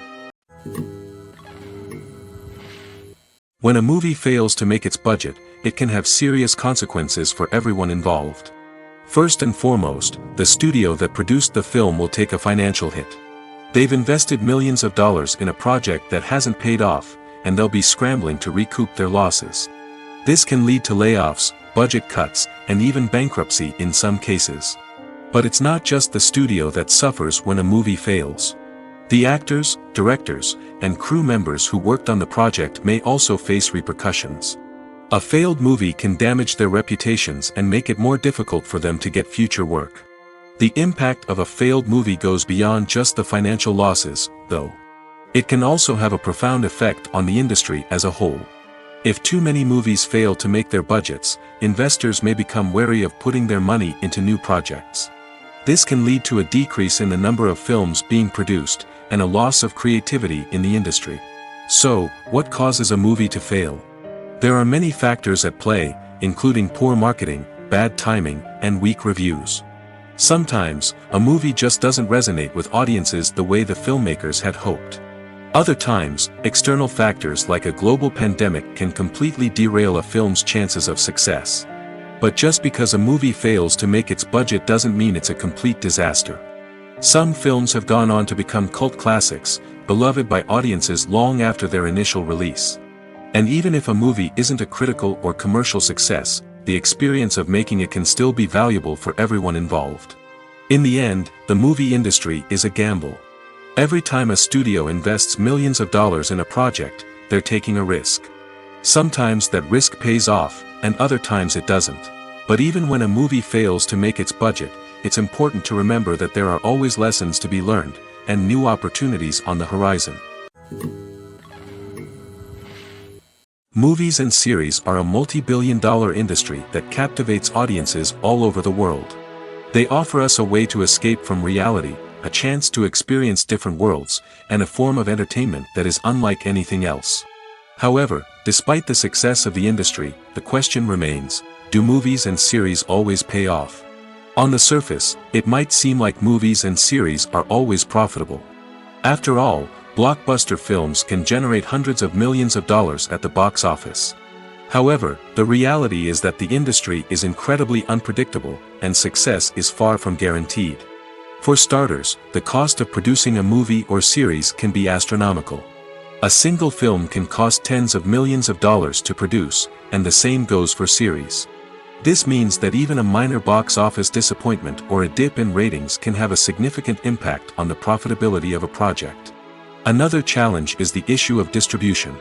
When a movie fails to make its budget, it can have serious consequences for everyone involved. First and foremost, the studio that produced the film will take a financial hit. They've invested millions of dollars in a project that hasn't paid off, and they'll be scrambling to recoup their losses. This can lead to layoffs, budget cuts, and even bankruptcy in some cases. But it's not just the studio that suffers when a movie fails. The actors, directors, and crew members who worked on the project may also face repercussions. A failed movie can damage their reputations and make it more difficult for them to get future work. The impact of a failed movie goes beyond just the financial losses, though. It can also have a profound effect on the industry as a whole. If too many movies fail to make their budgets, investors may become wary of putting their money into new projects. This can lead to a decrease in the number of films being produced, and a loss of creativity in the industry. So, what causes a movie to fail? There are many factors at play, including poor marketing, bad timing, and weak reviews. Sometimes, a movie just doesn't resonate with audiences the way the filmmakers had hoped. Other times, external factors like a global pandemic can completely derail a film's chances of success. But just because a movie fails to make its budget doesn't mean it's a complete disaster. Some films have gone on to become cult classics, beloved by audiences long after their initial release. And even if a movie isn't a critical or commercial success, the experience of making it can still be valuable for everyone involved. In the end, the movie industry is a gamble. Every time a studio invests millions of dollars in a project, they're taking a risk. Sometimes that risk pays off, and other times it doesn't. But even when a movie fails to make its budget, it's important to remember that there are always lessons to be learned, and new opportunities on the horizon. Movies and series are a multi-billion-dollar industry that captivates audiences all over the world. They offer us a way to escape from reality, a chance to experience different worlds, and a form of entertainment that is unlike anything else. However, despite the success of the industry, the question remains, do movies and series always pay off? On the surface, it might seem like movies and series are always profitable. After all, blockbuster films can generate hundreds of millions of dollars at the box office. However, the reality is that the industry is incredibly unpredictable, and success is far from guaranteed. For starters, the cost of producing a movie or series can be astronomical. A single film can cost tens of millions of dollars to produce, and the same goes for series. This means that even a minor box office disappointment or a dip in ratings can have a significant impact on the profitability of a project. Another challenge is the issue of distribution.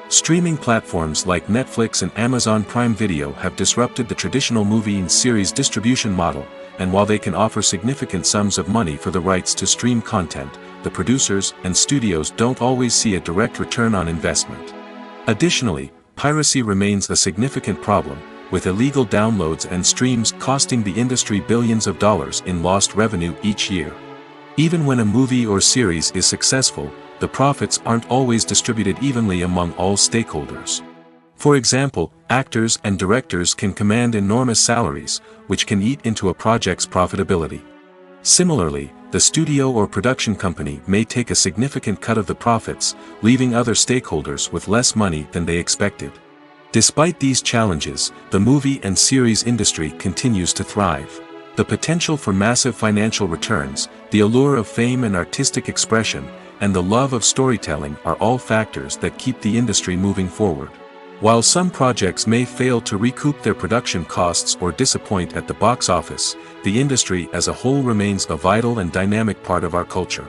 Streaming platforms like Netflix and Amazon Prime Video have disrupted the traditional movie and series distribution model, and while they can offer significant sums of money for the rights to stream content, the producers and studios don't always see a direct return on investment. Additionally, piracy remains a significant problem, with illegal downloads and streams costing the industry billions of dollars in lost revenue each year. Even when a movie or series is successful, the profits aren't always distributed evenly among all stakeholders. For example, actors and directors can command enormous salaries, which can eat into a project's profitability. Similarly, the studio or production company may take a significant cut of the profits, leaving other stakeholders with less money than they expected. Despite these challenges, the movie and series industry continues to thrive. The potential for massive financial returns, the allure of fame and artistic expression, and the love of storytelling are all factors that keep the industry moving forward. While some projects may fail to recoup their production costs or disappoint at the box office, the industry as a whole remains a vital and dynamic part of our culture.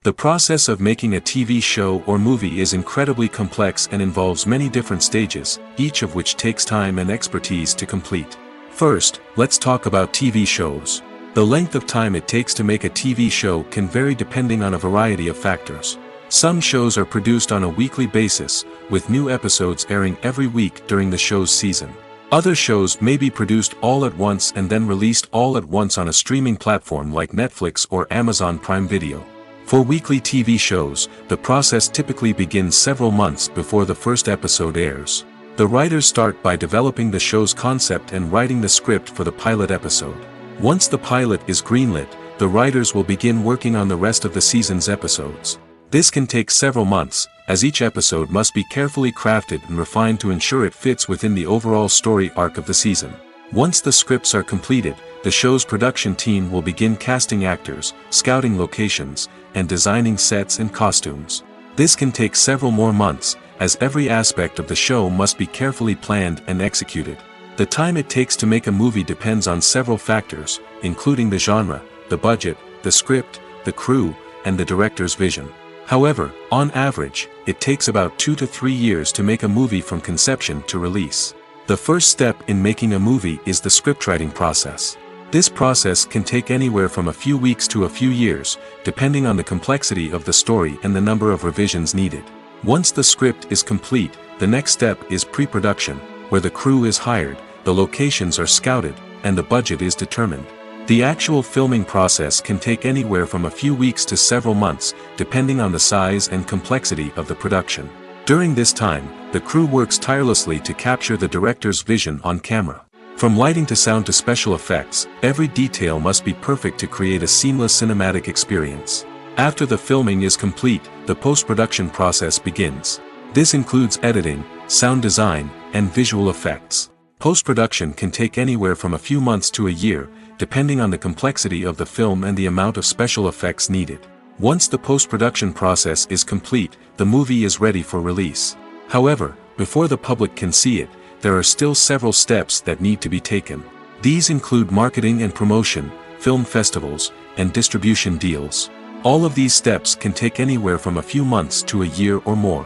The process of making a TV show or movie is incredibly complex and involves many different stages, each of which takes time and expertise to complete. First, let's talk about TV shows. The length of time it takes to make a TV show can vary depending on a variety of factors. Some shows are produced on a weekly basis, with new episodes airing every week during the show's season. Other shows may be produced all at once and then released all at once on a streaming platform like Netflix or Amazon Prime Video. For weekly TV shows, the process typically begins several months before the first episode airs. The writers start by developing the show's concept and writing the script for the pilot episode. Once the pilot is greenlit, the writers will begin working on the rest of the season's episodes. This can take several months, as each episode must be carefully crafted and refined to ensure it fits within the overall story arc of the season. Once the scripts are completed, the show's production team will begin casting actors, scouting locations, and designing sets and costumes. This can take several more months, as every aspect of the show must be carefully planned and executed. The time it takes to make a movie depends on several factors, including the genre, the budget, the script, the crew, and the director's vision. However, on average, it takes about 2 to 3 years to make a movie from conception to release. The first step in making a movie is the scriptwriting process. This process can take anywhere from a few weeks to a few years, depending on the complexity of the story and the number of revisions needed. Once the script is complete, the next step is pre-production, where the crew is hired, the locations are scouted, and the budget is determined. The actual filming process can take anywhere from a few weeks to several months, depending on the size and complexity of the production. During this time, the crew works tirelessly to capture the director's vision on camera. From lighting to sound to special effects, every detail must be perfect to create a seamless cinematic experience. After the filming is complete, the post-production process begins. This includes editing, sound design, and visual effects. Post-production can take anywhere from a few months to a year, depending on the complexity of the film and the amount of special effects needed. Once the post-production process is complete, the movie is ready for release. However, before the public can see it, there are still several steps that need to be taken. These include marketing and promotion, film festivals, and distribution deals. All of these steps can take anywhere from a few months to a year or more.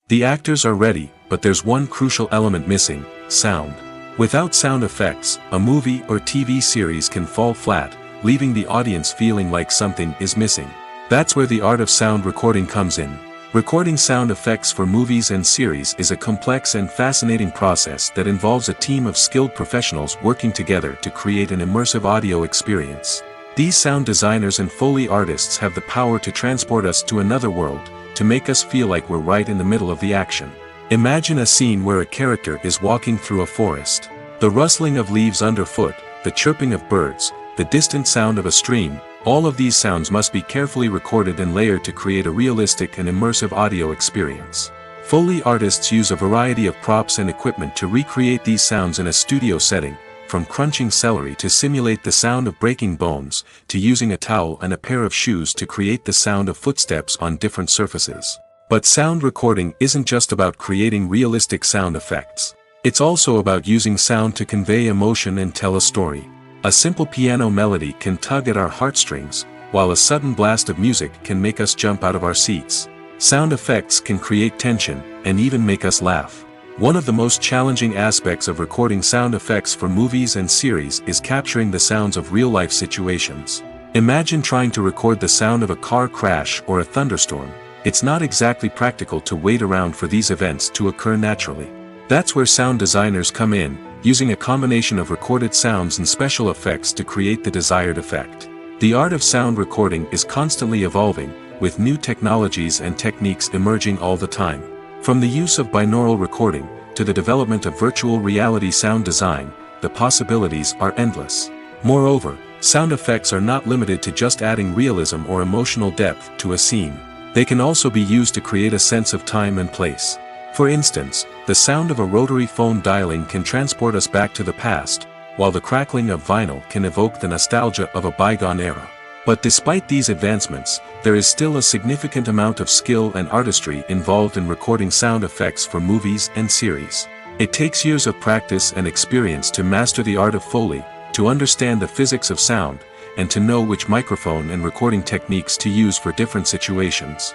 The actors are ready, but there's one crucial element missing: sound. Without sound effects, a movie or TV series can fall flat, leaving the audience feeling like something is missing. That's where the art of sound recording comes in. Recording sound effects for movies and series is a complex and fascinating process that involves a team of skilled professionals working together to create an immersive audio experience. These sound designers and Foley artists have the power to transport us to another world, to make us feel like we're right in the middle of the action. Imagine a scene where a character is walking through a forest. The rustling of leaves underfoot, the chirping of birds, the distant sound of a stream, all of these sounds must be carefully recorded and layered to create a realistic and immersive audio experience. Foley artists use a variety of props and equipment to recreate these sounds in a studio setting, from crunching celery to simulate the sound of breaking bones, to using a towel and a pair of shoes to create the sound of footsteps on different surfaces. But sound recording isn't just about creating realistic sound effects. It's also about using sound to convey emotion and tell a story. A simple piano melody can tug at our heartstrings, while a sudden blast of music can make us jump out of our seats. Sound effects can create tension, and even make us laugh. One of the most challenging aspects of recording sound effects for movies and series is capturing the sounds of real-life situations. Imagine trying to record the sound of a car crash or a thunderstorm. It's not exactly practical to wait around for these events to occur naturally. That's where sound designers come in, using a combination of recorded sounds and special effects to create the desired effect. The art of sound recording is constantly evolving, with new technologies and techniques emerging all the time. From the use of binaural recording, to the development of virtual reality sound design, the possibilities are endless. Moreover, sound effects are not limited to just adding realism or emotional depth to a scene. They can also be used to create a sense of time and place. For instance, the sound of a rotary phone dialing can transport us back to the past, while the crackling of vinyl can evoke the nostalgia of a bygone era. But despite these advancements, there is still a significant amount of skill and artistry involved in recording sound effects for movies and series. It takes years of practice and experience to master the art of Foley, to understand the physics of sound, and to know which microphone and recording techniques to use for different situations.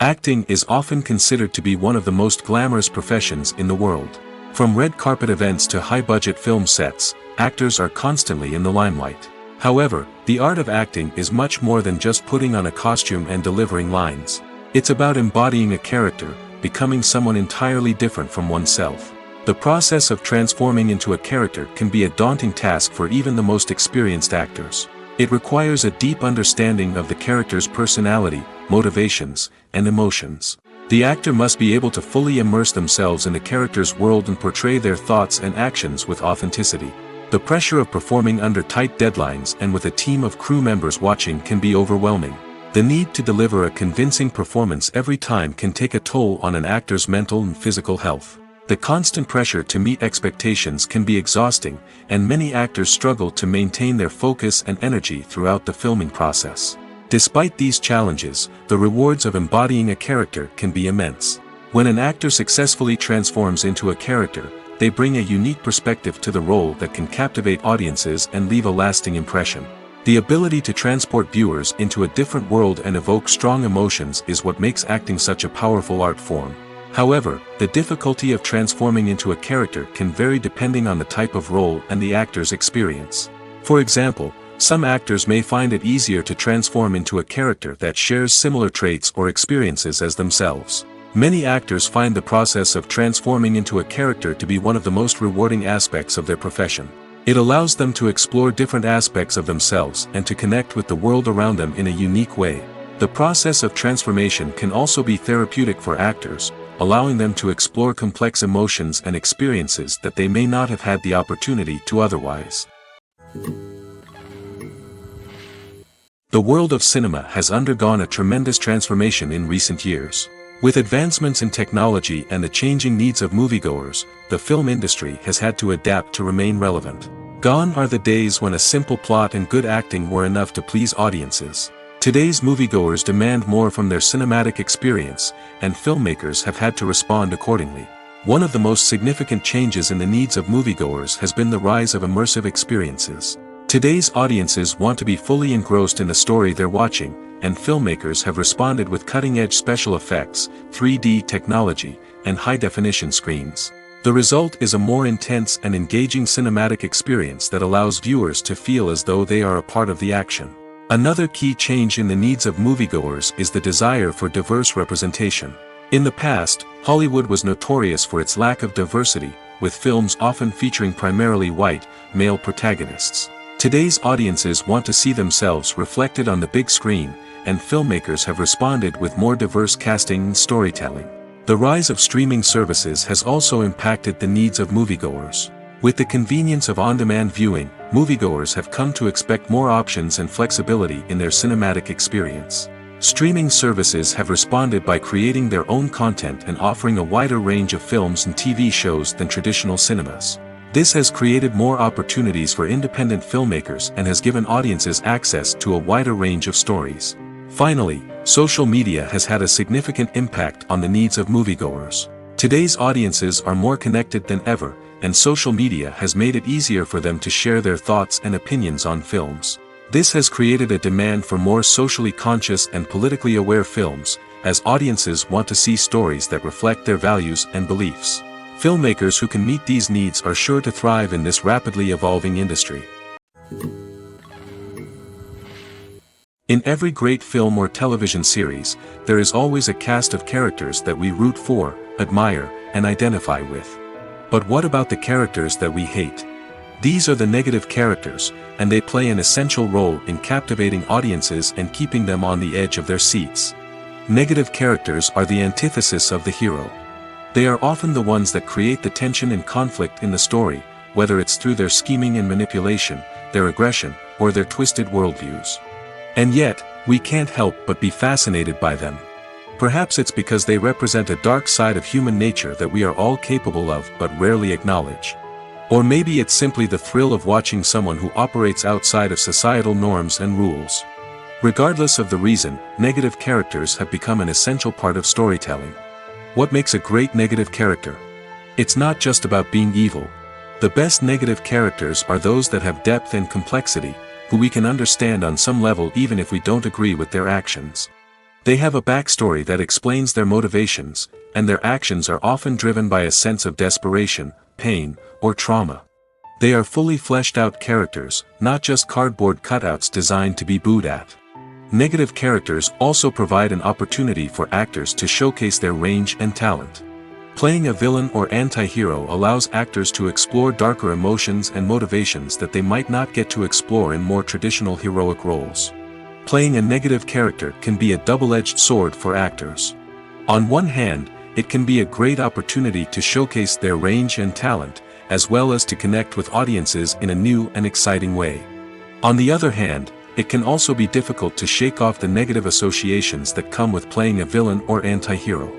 Acting is often considered to be one of the most glamorous professions in the world. From red carpet events to high-budget film sets, actors are constantly in the limelight. However, the art of acting is much more than just putting on a costume and delivering lines. It's about embodying a character, becoming someone entirely different from oneself. The process of transforming into a character can be a daunting task for even the most experienced actors. It requires a deep understanding of the character's personality, motivations, and emotions. The actor must be able to fully immerse themselves in the character's world and portray their thoughts and actions with authenticity. The pressure of performing under tight deadlines and with a team of crew members watching can be overwhelming. The need to deliver a convincing performance every time can take a toll on an actor's mental and physical health. The constant pressure to meet expectations can be exhausting, and many actors struggle to maintain their focus and energy throughout the filming process. Despite these challenges, the rewards of embodying a character can be immense. When an actor successfully transforms into a character, they bring a unique perspective to the role that can captivate audiences and leave a lasting impression. The ability to transport viewers into a different world and evoke strong emotions is what makes acting such a powerful art form. However, the difficulty of transforming into a character can vary depending on the type of role and the actor's experience. For example, some actors may find it easier to transform into a character that shares similar traits or experiences as themselves. Many actors find the process of transforming into a character to be one of the most rewarding aspects of their profession. It allows them to explore different aspects of themselves and to connect with the world around them in a unique way. The process of transformation can also be therapeutic for actors, allowing them to explore complex emotions and experiences that they may not have had the opportunity to otherwise. The world of cinema has undergone a tremendous transformation in recent years. With advancements in technology and the changing needs of moviegoers, the film industry has had to adapt to remain relevant. Gone are the days when a simple plot and good acting were enough to please audiences. Today's moviegoers demand more from their cinematic experience, and filmmakers have had to respond accordingly. One of the most significant changes in the needs of moviegoers has been the rise of immersive experiences. Today's audiences want to be fully engrossed in the story they're watching, and filmmakers have responded with cutting-edge special effects, 3D technology, and high-definition screens. The result is a more intense and engaging cinematic experience that allows viewers to feel as though they are a part of the action. Another key change in the needs of moviegoers is the desire for diverse representation. In the past, Hollywood was notorious for its lack of diversity, with films often featuring primarily white, male protagonists. Today's audiences want to see themselves reflected on the big screen, and filmmakers have responded with more diverse casting and storytelling. The rise of streaming services has also impacted the needs of moviegoers. With the convenience of on-demand viewing, moviegoers have come to expect more options and flexibility in their cinematic experience. Streaming services have responded by creating their own content and offering a wider range of films and TV shows than traditional cinemas. This has created more opportunities for independent filmmakers and has given audiences access to a wider range of stories. Finally, social media has had a significant impact on the needs of moviegoers. Today's audiences are more connected than ever, and social media has made it easier for them to share their thoughts and opinions on films. This has created a demand for more socially conscious and politically aware films, as audiences want to see stories that reflect their values and beliefs. Filmmakers who can meet these needs are sure to thrive in this rapidly evolving industry. In every great film or television series, there is always a cast of characters that we root for, admire, and identify with. But what about the characters that we hate? These are the negative characters, and they play an essential role in captivating audiences and keeping them on the edge of their seats. Negative characters are the antithesis of the hero. They are often the ones that create the tension and conflict in the story, whether it's through their scheming and manipulation, their aggression, or their twisted worldviews. And yet, we can't help but be fascinated by them. Perhaps it's because they represent a dark side of human nature that we are all capable of but rarely acknowledge. Or maybe it's simply the thrill of watching someone who operates outside of societal norms and rules. Regardless of the reason, negative characters have become an essential part of storytelling. What makes a great negative character? It's not just about being evil. The best negative characters are those that have depth and complexity, who we can understand on some level even if we don't agree with their actions. They have a backstory that explains their motivations, and their actions are often driven by a sense of desperation, pain, or trauma. They are fully fleshed out characters, not just cardboard cutouts designed to be booed at. Negative characters also provide an opportunity for actors to showcase their range and talent. Playing a villain or anti-hero allows actors to explore darker emotions and motivations that they might not get to explore in more traditional heroic roles. Playing a negative character can be a double-edged sword for actors. On one hand, it can be a great opportunity to showcase their range and talent, as well as to connect with audiences in a new and exciting way. On the other hand, it can also be difficult to shake off the negative associations that come with playing a villain or anti-hero.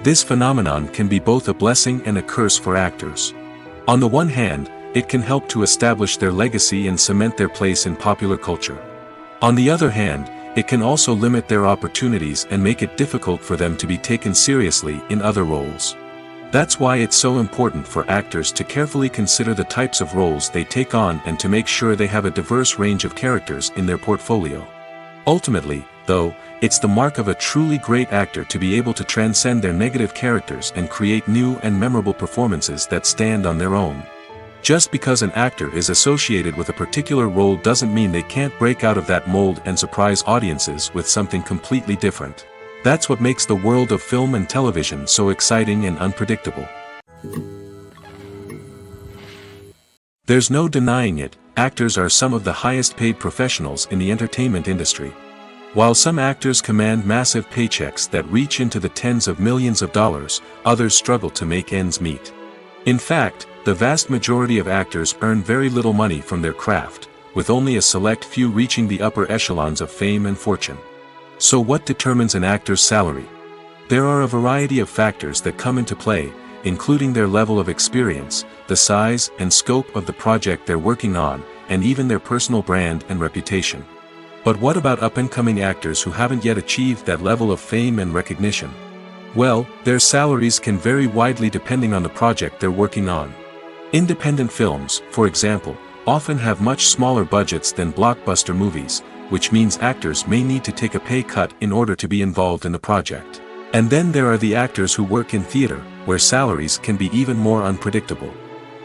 This phenomenon can be both a blessing and a curse for actors. On the one hand, it can help to establish their legacy and cement their place in popular culture. On the other hand, it can also limit their opportunities and make it difficult for them to be taken seriously in other roles. That's why it's so important for actors to carefully consider the types of roles they take on and to make sure they have a diverse range of characters in their portfolio. Ultimately, though, it's the mark of a truly great actor to be able to transcend their negative characters and create new and memorable performances that stand on their own. Just because an actor is associated with a particular role doesn't mean they can't break out of that mold and surprise audiences with something completely different. That's what makes the world of film and television so exciting and unpredictable. There's no denying it, actors are some of the highest paid professionals in the entertainment industry. While some actors command massive paychecks that reach into the tens of millions of dollars, others struggle to make ends meet. In fact, the vast majority of actors earn very little money from their craft, with only a select few reaching the upper echelons of fame and fortune. So what determines an actor's salary? There are a variety of factors that come into play, including their level of experience, the size and scope of the project they're working on, and even their personal brand and reputation. But what about up-and-coming actors who haven't yet achieved that level of fame and recognition? Well, their salaries can vary widely depending on the project they're working on. Independent films, for example, often have much smaller budgets than blockbuster movies, which means actors may need to take a pay cut in order to be involved in the project. And then there are the actors who work in theater, where salaries can be even more unpredictable.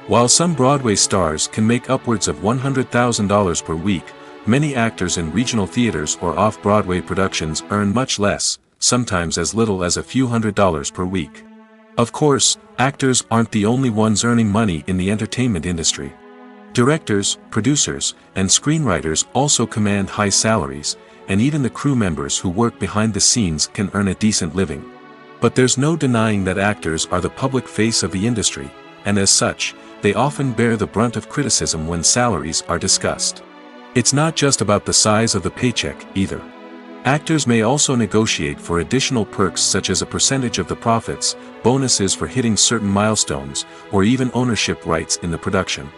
While some Broadway stars can make upwards of $100,000 per week, many actors in regional theaters or off-Broadway productions earn much less, sometimes as little as a few $100s per week. Of course, actors aren't the only ones earning money in the entertainment industry. Directors, producers, and screenwriters also command high salaries, and even the crew members who work behind the scenes can earn a decent living. But there's no denying that actors are the public face of the industry, and as such, they often bear the brunt of criticism when salaries are discussed. It's not just about the size of the paycheck, either. Actors may also negotiate for additional perks such as a percentage of the profits, bonuses for hitting certain milestones, or even ownership rights in the production.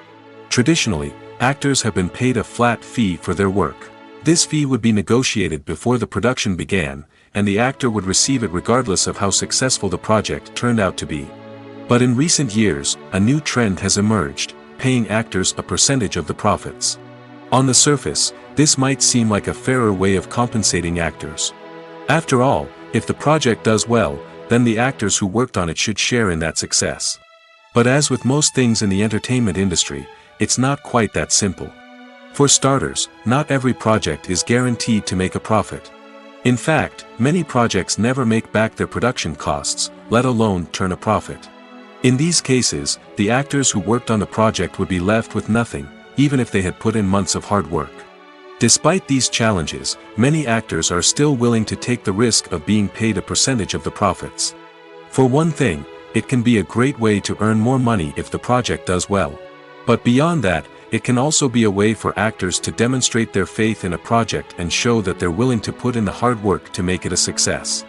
Traditionally, actors have been paid a flat fee for their work. This fee would be negotiated before the production began, and the actor would receive it regardless of how successful the project turned out to be. But in recent years, a new trend has emerged, paying actors a percentage of the profits. On the surface, this might seem like a fairer way of compensating actors. After all, if the project does well, then the actors who worked on it should share in that success. But as with most things in the entertainment industry, it's not quite that simple. For starters, not every project is guaranteed to make a profit. In fact, many projects never make back their production costs, let alone turn a profit. In these cases, the actors who worked on the project would be left with nothing, even if they had put in months of hard work. Despite these challenges, many actors are still willing to take the risk of being paid a percentage of the profits. For one thing, it can be a great way to earn more money if the project does well. But beyond that, it can also be a way for actors to demonstrate their faith in a project and show that they're willing to put in the hard work to make it a success.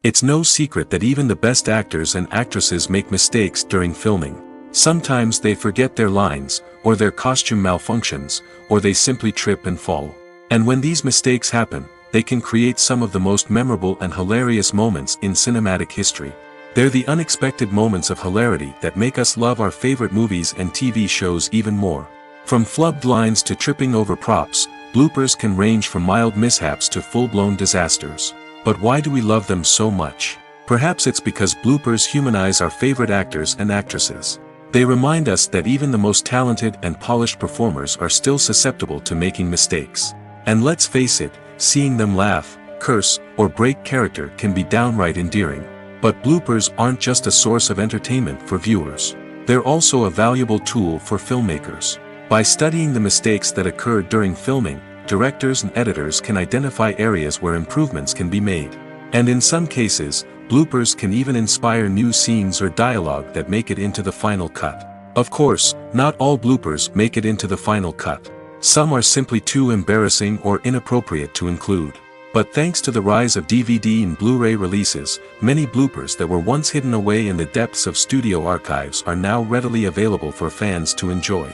It's no secret that even the best actors and actresses make mistakes during filming. Sometimes they forget their lines, or their costume malfunctions, or they simply trip and fall. And when these mistakes happen, they can create some of the most memorable and hilarious moments in cinematic history. They're the unexpected moments of hilarity that make us love our favorite movies and TV shows even more. From flubbed lines to tripping over props, bloopers can range from mild mishaps to full-blown disasters. But why do we love them so much? Perhaps it's because bloopers humanize our favorite actors and actresses. They remind us that even the most talented and polished performers are still susceptible to making mistakes. And let's face it, seeing them laugh, curse, or break character can be downright endearing. But bloopers aren't just a source of entertainment for viewers. They're also a valuable tool for filmmakers. By studying the mistakes that occurred during filming, directors and editors can identify areas where improvements can be made. And in some cases, bloopers can even inspire new scenes or dialogue that make it into the final cut. Of course, not all bloopers make it into the final cut. Some are simply too embarrassing or inappropriate to include. But thanks to the rise of DVD and Blu-ray releases, many bloopers that were once hidden away in the depths of studio archives are now readily available for fans to enjoy.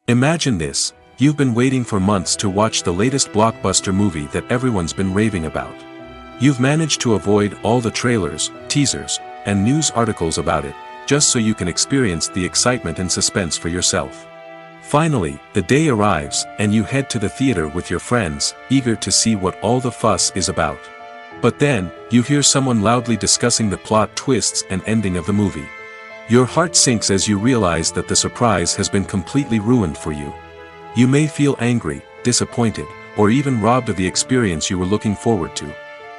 Imagine this: you've been waiting for months to watch the latest blockbuster movie that everyone's been raving about. You've managed to avoid all the trailers, teasers, and news articles about it, just so you can experience the excitement and suspense for yourself. Finally, the day arrives, and you head to the theater with your friends, eager to see what all the fuss is about. But then, you hear someone loudly discussing the plot twists and ending of the movie. Your heart sinks as you realize that the surprise has been completely ruined for you. You may feel angry, disappointed, or even robbed of the experience you were looking forward to.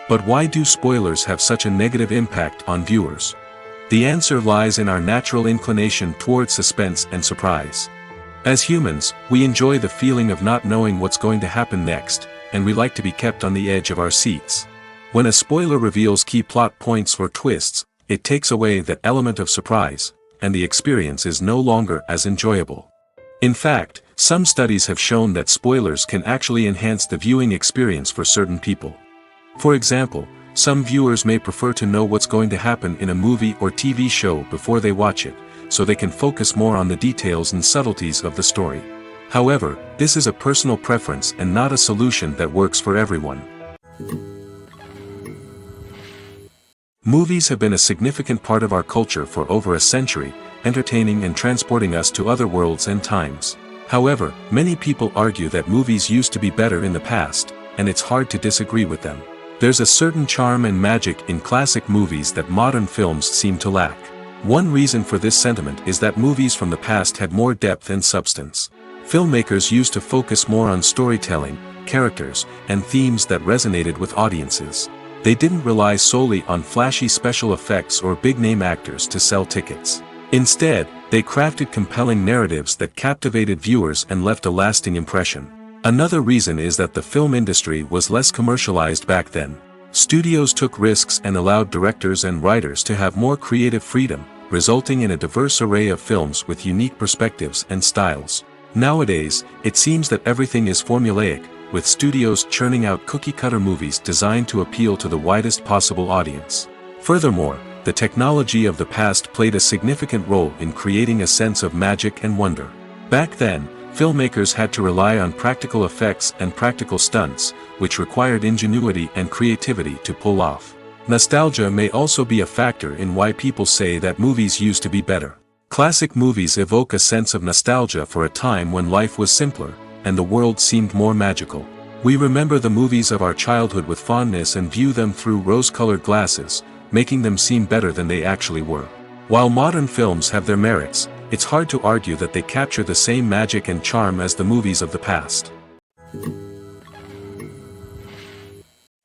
But why do spoilers have such a negative impact on viewers? The answer lies in our natural inclination towards suspense and surprise. As humans, we enjoy the feeling of not knowing what's going to happen next, and we like to be kept on the edge of our seats. When a spoiler reveals key plot points or twists, it takes away that element of surprise, and the experience is no longer as enjoyable. In fact, some studies have shown that spoilers can actually enhance the viewing experience for certain people. For example, some viewers may prefer to know what's going to happen in a movie or TV show before they watch it, so they can focus more on the details and subtleties of the story. However, this is a personal preference and not a solution that works for everyone. Movies have been a significant part of our culture for over a century, entertaining and transporting us to other worlds and times. However, many people argue that movies used to be better in the past, and it's hard to disagree with them. There's a certain charm and magic in classic movies that modern films seem to lack. One reason for this sentiment is that movies from the past had more depth and substance. Filmmakers used to focus more on storytelling, characters, and themes that resonated with audiences. They didn't rely solely on flashy special effects or big-name actors to sell tickets. Instead, they crafted compelling narratives that captivated viewers and left a lasting impression. Another reason is that the film industry was less commercialized back then. Studios took risks and allowed directors and writers to have more creative freedom, resulting in a diverse array of films with unique perspectives and styles. Nowadays, it seems that everything is formulaic, with studios churning out cookie-cutter movies designed to appeal to the widest possible audience. Furthermore, the technology of the past played a significant role in creating a sense of magic and wonder. Back then, filmmakers had to rely on practical effects and practical stunts, which required ingenuity and creativity to pull off. Nostalgia may also be a factor in why people say that movies used to be better. Classic movies evoke a sense of nostalgia for a time when life was simpler, and the world seemed more magical. We remember the movies of our childhood with fondness and view them through rose-colored glasses, making them seem better than they actually were. While modern films have their merits, it's hard to argue that they capture the same magic and charm as the movies of the past.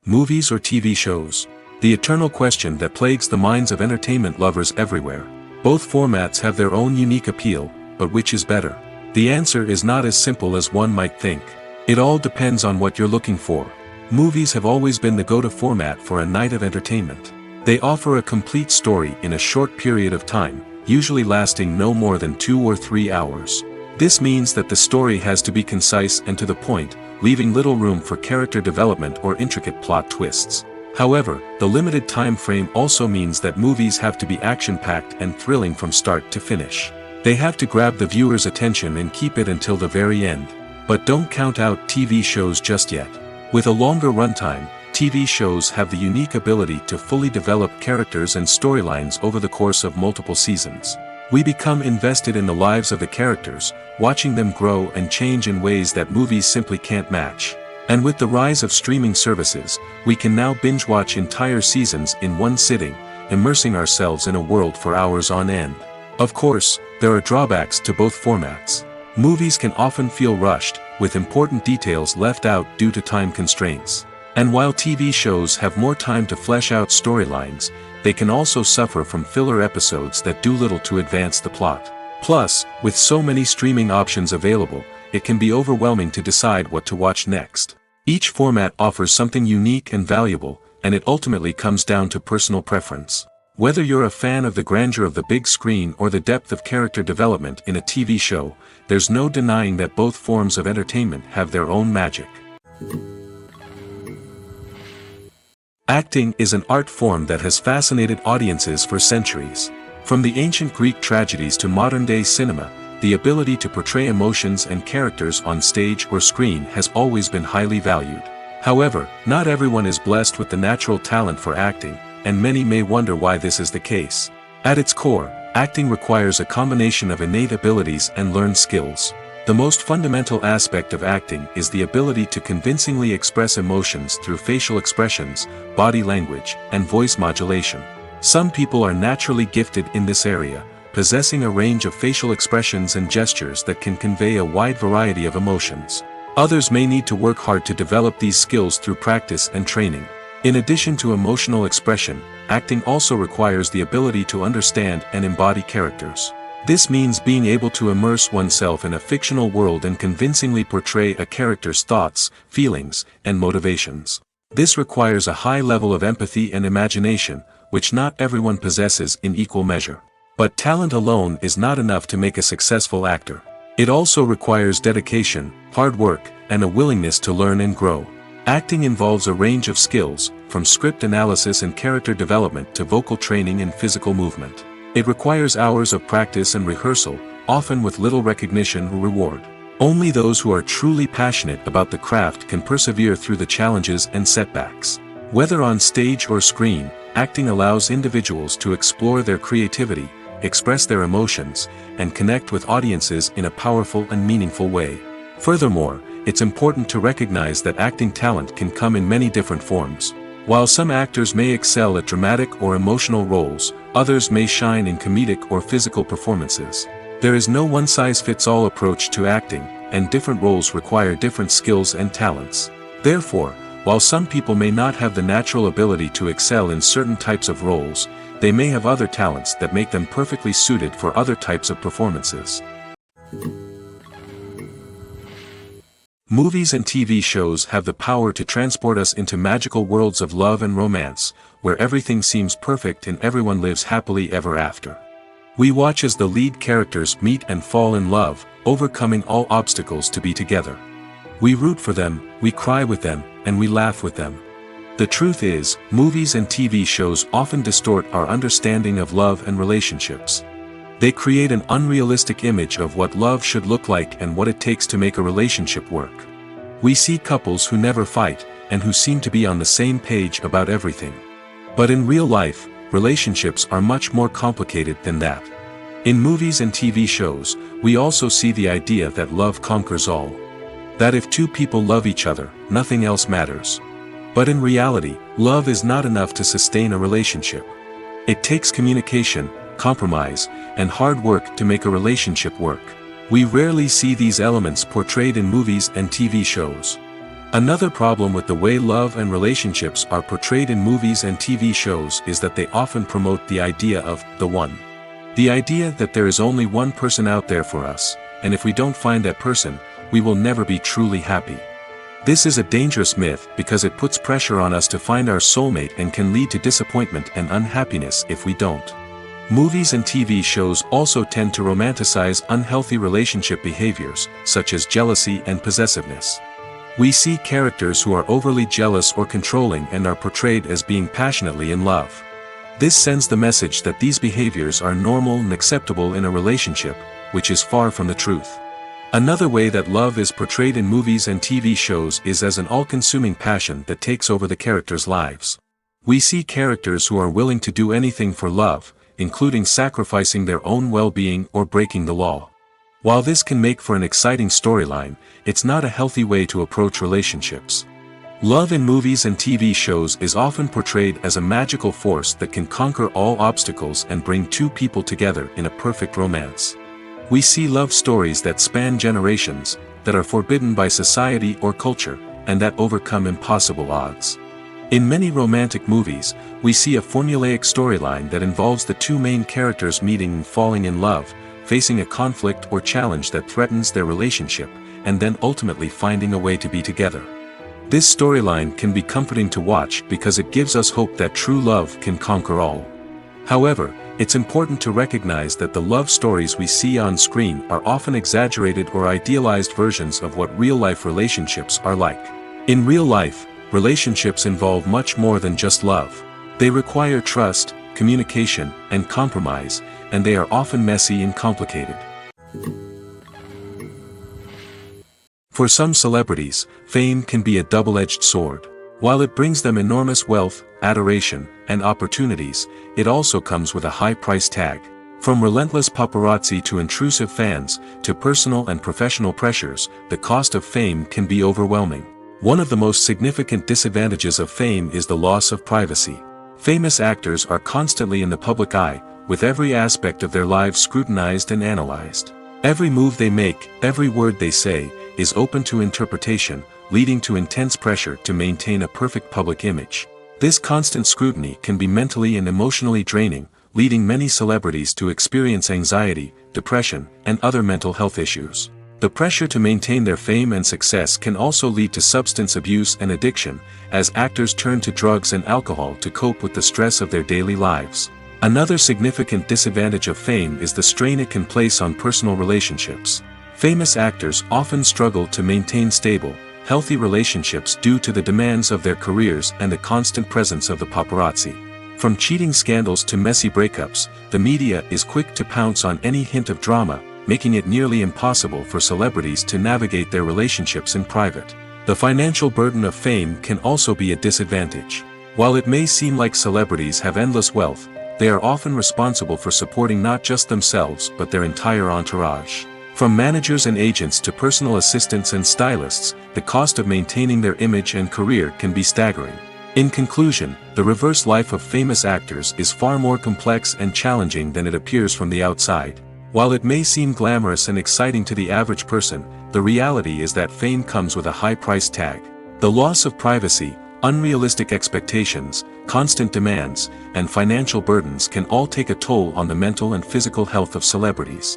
Movies or TV shows? The eternal question that plagues the minds of entertainment lovers everywhere. Both formats have their own unique appeal, but which is better? The answer is not as simple as one might think. It all depends on what you're looking for. Movies have always been the go-to format for a night of entertainment. They offer a complete story in a short period of time, usually lasting no more than 2 or 3 hours. This means that the story has to be concise and to the point, leaving little room for character development or intricate plot twists. However, the limited time frame also means that movies have to be action-packed and thrilling from start to finish. They have to grab the viewer's attention and keep it until the very end. But don't count out TV shows just yet. With a longer runtime, TV shows have the unique ability to fully develop characters and storylines over the course of multiple seasons. We become invested in the lives of the characters, watching them grow and change in ways that movies simply can't match. And with the rise of streaming services, we can now binge-watch entire seasons in one sitting, immersing ourselves in a world for hours on end. Of course, there are drawbacks to both formats. Movies can often feel rushed, with important details left out due to time constraints. And while TV shows have more time to flesh out storylines, they can also suffer from filler episodes that do little to advance the plot. Plus, with so many streaming options available, it can be overwhelming to decide what to watch next. Each format offers something unique and valuable, and it ultimately comes down to personal preference. Whether you're a fan of the grandeur of the big screen or the depth of character development in a TV show, there's no denying that both forms of entertainment have their own magic. Acting is an art form that has fascinated audiences for centuries. From the ancient Greek tragedies to modern-day cinema, the ability to portray emotions and characters on stage or screen has always been highly valued. However, not everyone is blessed with the natural talent for acting, and many may wonder why this is the case. At its core, acting requires a combination of innate abilities and learned skills. The most fundamental aspect of acting is the ability to convincingly express emotions through facial expressions, body language, and voice modulation. Some people are naturally gifted in this area, possessing a range of facial expressions and gestures that can convey a wide variety of emotions. Others may need to work hard to develop these skills through practice and training. In addition to emotional expression, acting also requires the ability to understand and embody characters. This means being able to immerse oneself in a fictional world and convincingly portray a character's thoughts, feelings, and motivations. This requires a high level of empathy and imagination, which not everyone possesses in equal measure. But talent alone is not enough to make a successful actor. It also requires dedication, hard work, and a willingness to learn and grow. Acting involves a range of skills, from script analysis and character development to vocal training and physical movement. It requires hours of practice and rehearsal, often with little recognition or reward. Only those who are truly passionate about the craft can persevere through the challenges and setbacks. Whether on stage or screen, acting allows individuals to explore their creativity, express their emotions, and connect with audiences in a powerful and meaningful way. Furthermore, it's important to recognize that acting talent can come in many different forms. While some actors may excel at dramatic or emotional roles, others may shine in comedic or physical performances. There is no one-size-fits-all approach to acting, and different roles require different skills and talents. Therefore, while some people may not have the natural ability to excel in certain types of roles, they may have other talents that make them perfectly suited for other types of performances. Movies and TV shows have the power to transport us into magical worlds of love and romance, where everything seems perfect and everyone lives happily ever after. We watch as the lead characters meet and fall in love, overcoming all obstacles to be together. We root for them, we cry with them, and we laugh with them. The truth is, movies and TV shows often distort our understanding of love and relationships. They create an unrealistic image of what love should look like and what it takes to make a relationship work. We see couples who never fight, and who seem to be on the same page about everything. But in real life, relationships are much more complicated than that. In movies and TV shows, we also see the idea that love conquers all. That if two people love each other, nothing else matters. But in reality, love is not enough to sustain a relationship. It takes communication, compromise, and hard work to make a relationship work. We rarely see these elements portrayed in movies and TV shows. Another problem with the way love and relationships are portrayed in movies and TV shows is that they often promote the idea of the one. The idea that there is only one person out there for us, and if we don't find that person, we will never be truly happy. This is a dangerous myth because it puts pressure on us to find our soulmate and can lead to disappointment and unhappiness if we don't. Movies and TV shows also tend to romanticize unhealthy relationship behaviors, such as jealousy and possessiveness. We see characters who are overly jealous or controlling and are portrayed as being passionately in love. This sends the message that these behaviors are normal and acceptable in a relationship, which is far from the truth. Another way that love is portrayed in movies and TV shows is as an all-consuming passion that takes over the characters' lives. We see characters who are willing to do anything for love, including sacrificing their own well-being or breaking the law. While this can make for an exciting storyline, it's not a healthy way to approach relationships. Love in movies and TV shows is often portrayed as a magical force that can conquer all obstacles and bring two people together in a perfect romance. We see love stories that span generations, that are forbidden by society or culture, and that overcome impossible odds. In many romantic movies, we see a formulaic storyline that involves the two main characters meeting and falling in love, facing a conflict or challenge that threatens their relationship, and then ultimately finding a way to be together. This storyline can be comforting to watch because it gives us hope that true love can conquer all. However, it's important to recognize that the love stories we see on screen are often exaggerated or idealized versions of what real-life relationships are like. In real life, relationships involve much more than just love. They require trust, communication, and compromise, and they are often messy and complicated. For some celebrities, fame can be a double-edged sword. While it brings them enormous wealth, adoration, and opportunities, it also comes with a high price tag. From relentless paparazzi to intrusive fans, to personal and professional pressures, the cost of fame can be overwhelming. One of the most significant disadvantages of fame is the loss of privacy. Famous actors are constantly in the public eye, with every aspect of their lives scrutinized and analyzed. Every move they make, every word they say, is open to interpretation, leading to intense pressure to maintain a perfect public image. This constant scrutiny can be mentally and emotionally draining, leading many celebrities to experience anxiety, depression, and other mental health issues. The pressure to maintain their fame and success can also lead to substance abuse and addiction, as actors turn to drugs and alcohol to cope with the stress of their daily lives. Another significant disadvantage of fame is the strain it can place on personal relationships. Famous actors often struggle to maintain stable, healthy relationships due to the demands of their careers and the constant presence of the paparazzi. From cheating scandals to messy breakups, the media is quick to pounce on any hint of drama, making it nearly impossible for celebrities to navigate their relationships in private. The financial burden of fame can also be a disadvantage. While it may seem like celebrities have endless wealth, they are often responsible for supporting not just themselves but their entire entourage. From managers and agents to personal assistants and stylists, the cost of maintaining their image and career can be staggering. In conclusion, the reverse life of famous actors is far more complex and challenging than it appears from the outside. While it may seem glamorous and exciting to the average person, the reality is that fame comes with a high price tag. The loss of privacy, unrealistic expectations, constant demands, and financial burdens can all take a toll on the mental and physical health of celebrities.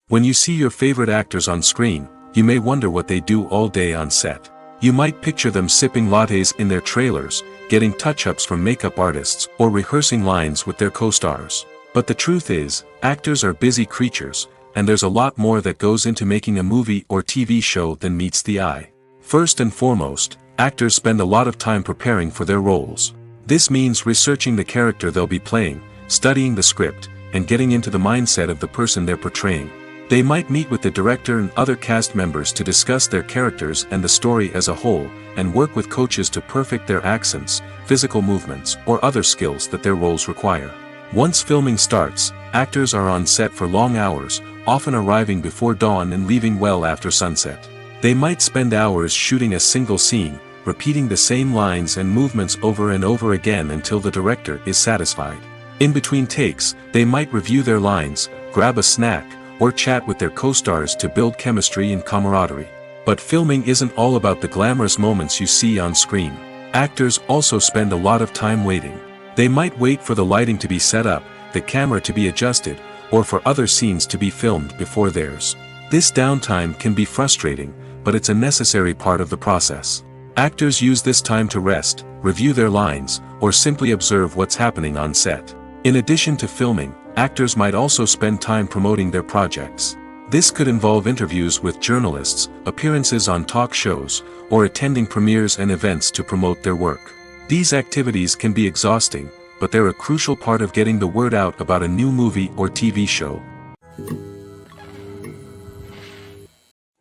When you see your favorite actors on screen, you may wonder what they do all day on set. You might picture them sipping lattes in their trailers, getting touch-ups from makeup artists, or rehearsing lines with their co-stars. But the truth is, actors are busy creatures, and there's a lot more that goes into making a movie or TV show than meets the eye. First and foremost, actors spend a lot of time preparing for their roles. This means researching the character they'll be playing, studying the script, and getting into the mindset of the person they're portraying. They might meet with the director and other cast members to discuss their characters and the story as a whole, and work with coaches to perfect their accents, physical movements, or other skills that their roles require. Once filming starts, actors are on set for long hours, often arriving before dawn and leaving well after sunset. They might spend hours shooting a single scene, repeating the same lines and movements over and over again until the director is satisfied. In between takes, they might review their lines, grab a snack, or chat with their co-stars to build chemistry and camaraderie. But filming isn't all about the glamorous moments you see on screen. Actors also spend a lot of time waiting. They might wait for the lighting to be set up, the camera to be adjusted, or for other scenes to be filmed before theirs. This downtime can be frustrating, but it's a necessary part of the process. Actors use this time to rest, review their lines, or simply observe what's happening on set. In addition to filming, actors might also spend time promoting their projects. This could involve interviews with journalists, appearances on talk shows, or attending premieres and events to promote their work. These activities can be exhausting, but they're a crucial part of getting the word out about a new movie or TV show.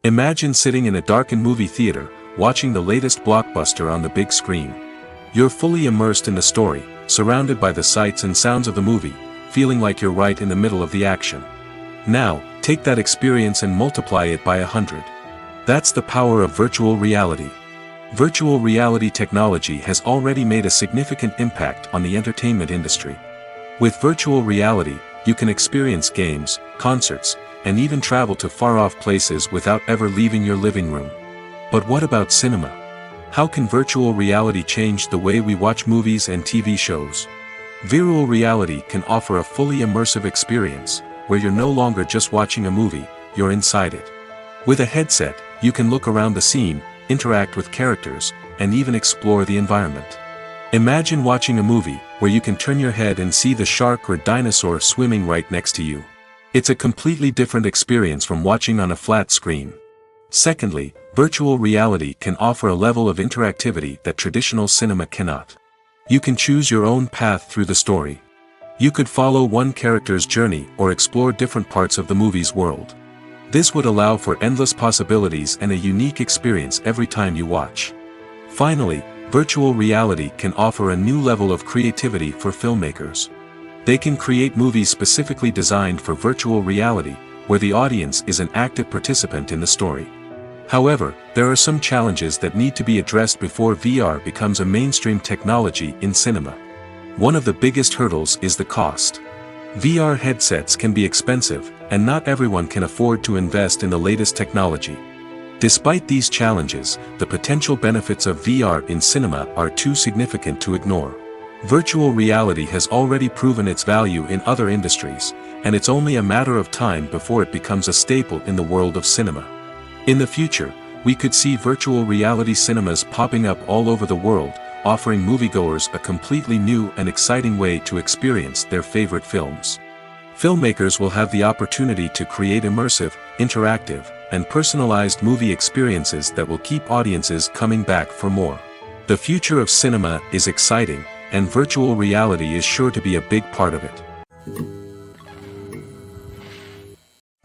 Imagine sitting in a darkened movie theater, watching the latest blockbuster on the big screen. You're fully immersed in the story, surrounded by the sights and sounds of the movie, feeling like you're right in the middle of the action. Now, take that experience and multiply it by 100. That's the power of virtual reality. Virtual reality technology has already made a significant impact on the entertainment industry. With virtual reality, you can experience games, concerts, and even travel to far-off places without ever leaving your living room. But what about cinema? How can virtual reality change the way we watch movies and TV shows? Virtual reality can offer a fully immersive experience, where you're no longer just watching a movie, you're inside it. With a headset, you can look around the scene, interact with characters, and even explore the environment. Imagine watching a movie, where you can turn your head and see the shark or dinosaur swimming right next to you. It's a completely different experience from watching on a flat screen. Secondly, virtual reality can offer a level of interactivity that traditional cinema cannot. You can choose your own path through the story. You could follow one character's journey or explore different parts of the movie's world. This would allow for endless possibilities and a unique experience every time you watch. Finally, virtual reality can offer a new level of creativity for filmmakers. They can create movies specifically designed for virtual reality, where the audience is an active participant in the story. However, there are some challenges that need to be addressed before VR becomes a mainstream technology in cinema. One of the biggest hurdles is the cost. VR headsets can be expensive, and not everyone can afford to invest in the latest technology. Despite these challenges, the potential benefits of VR in cinema are too significant to ignore. Virtual reality has already proven its value in other industries, and it's only a matter of time before it becomes a staple in the world of cinema. In the future, we could see virtual reality cinemas popping up all over the world, offering moviegoers a completely new and exciting way to experience their favorite films. Filmmakers will have the opportunity to create immersive, interactive, and personalized movie experiences that will keep audiences coming back for more. The future of cinema is exciting, and virtual reality is sure to be a big part of it.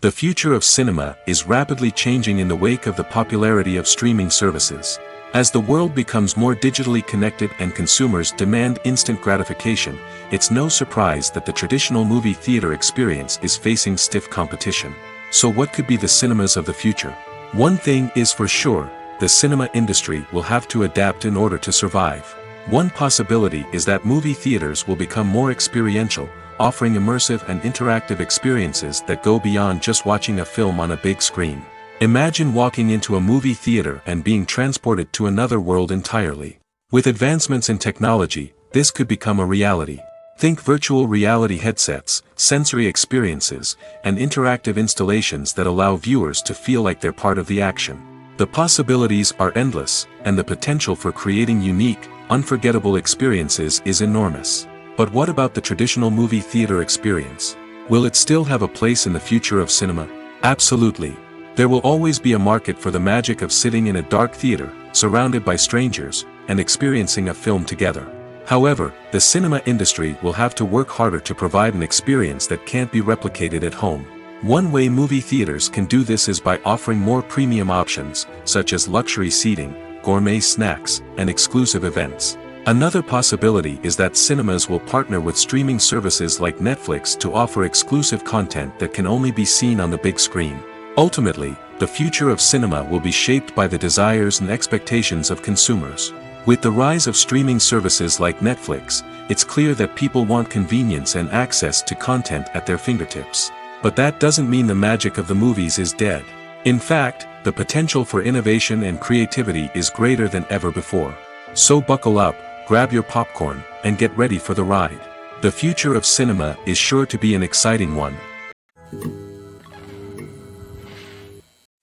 The future of cinema is rapidly changing in the wake of the popularity of streaming services. As the world becomes more digitally connected and consumers demand instant gratification, it's no surprise that the traditional movie theater experience is facing stiff competition. So what could be the cinemas of the future? One thing is for sure, the cinema industry will have to adapt in order to survive. One possibility is that movie theaters will become more experiential, offering immersive and interactive experiences that go beyond just watching a film on a big screen. Imagine walking into a movie theater and being transported to another world entirely. With advancements in technology, this could become a reality. Think virtual reality headsets, sensory experiences, and interactive installations that allow viewers to feel like they're part of the action. The possibilities are endless, and the potential for creating unique, unforgettable experiences is enormous. But what about the traditional movie theater experience? Will it still have a place in the future of cinema? Absolutely. There will always be a market for the magic of sitting in a dark theater, surrounded by strangers, and experiencing a film together. However, the cinema industry will have to work harder to provide an experience that can't be replicated at home. One way movie theaters can do this is by offering more premium options, such as luxury seating, gourmet snacks, and exclusive events. Another possibility is that cinemas will partner with streaming services like Netflix to offer exclusive content that can only be seen on the big screen. Ultimately, the future of cinema will be shaped by the desires and expectations of consumers. With the rise of streaming services like Netflix, it's clear that people want convenience and access to content at their fingertips. But that doesn't mean the magic of the movies is dead. In fact, the potential for innovation and creativity is greater than ever before. So buckle up, grab your popcorn, and get ready for the ride. The future of cinema is sure to be an exciting one.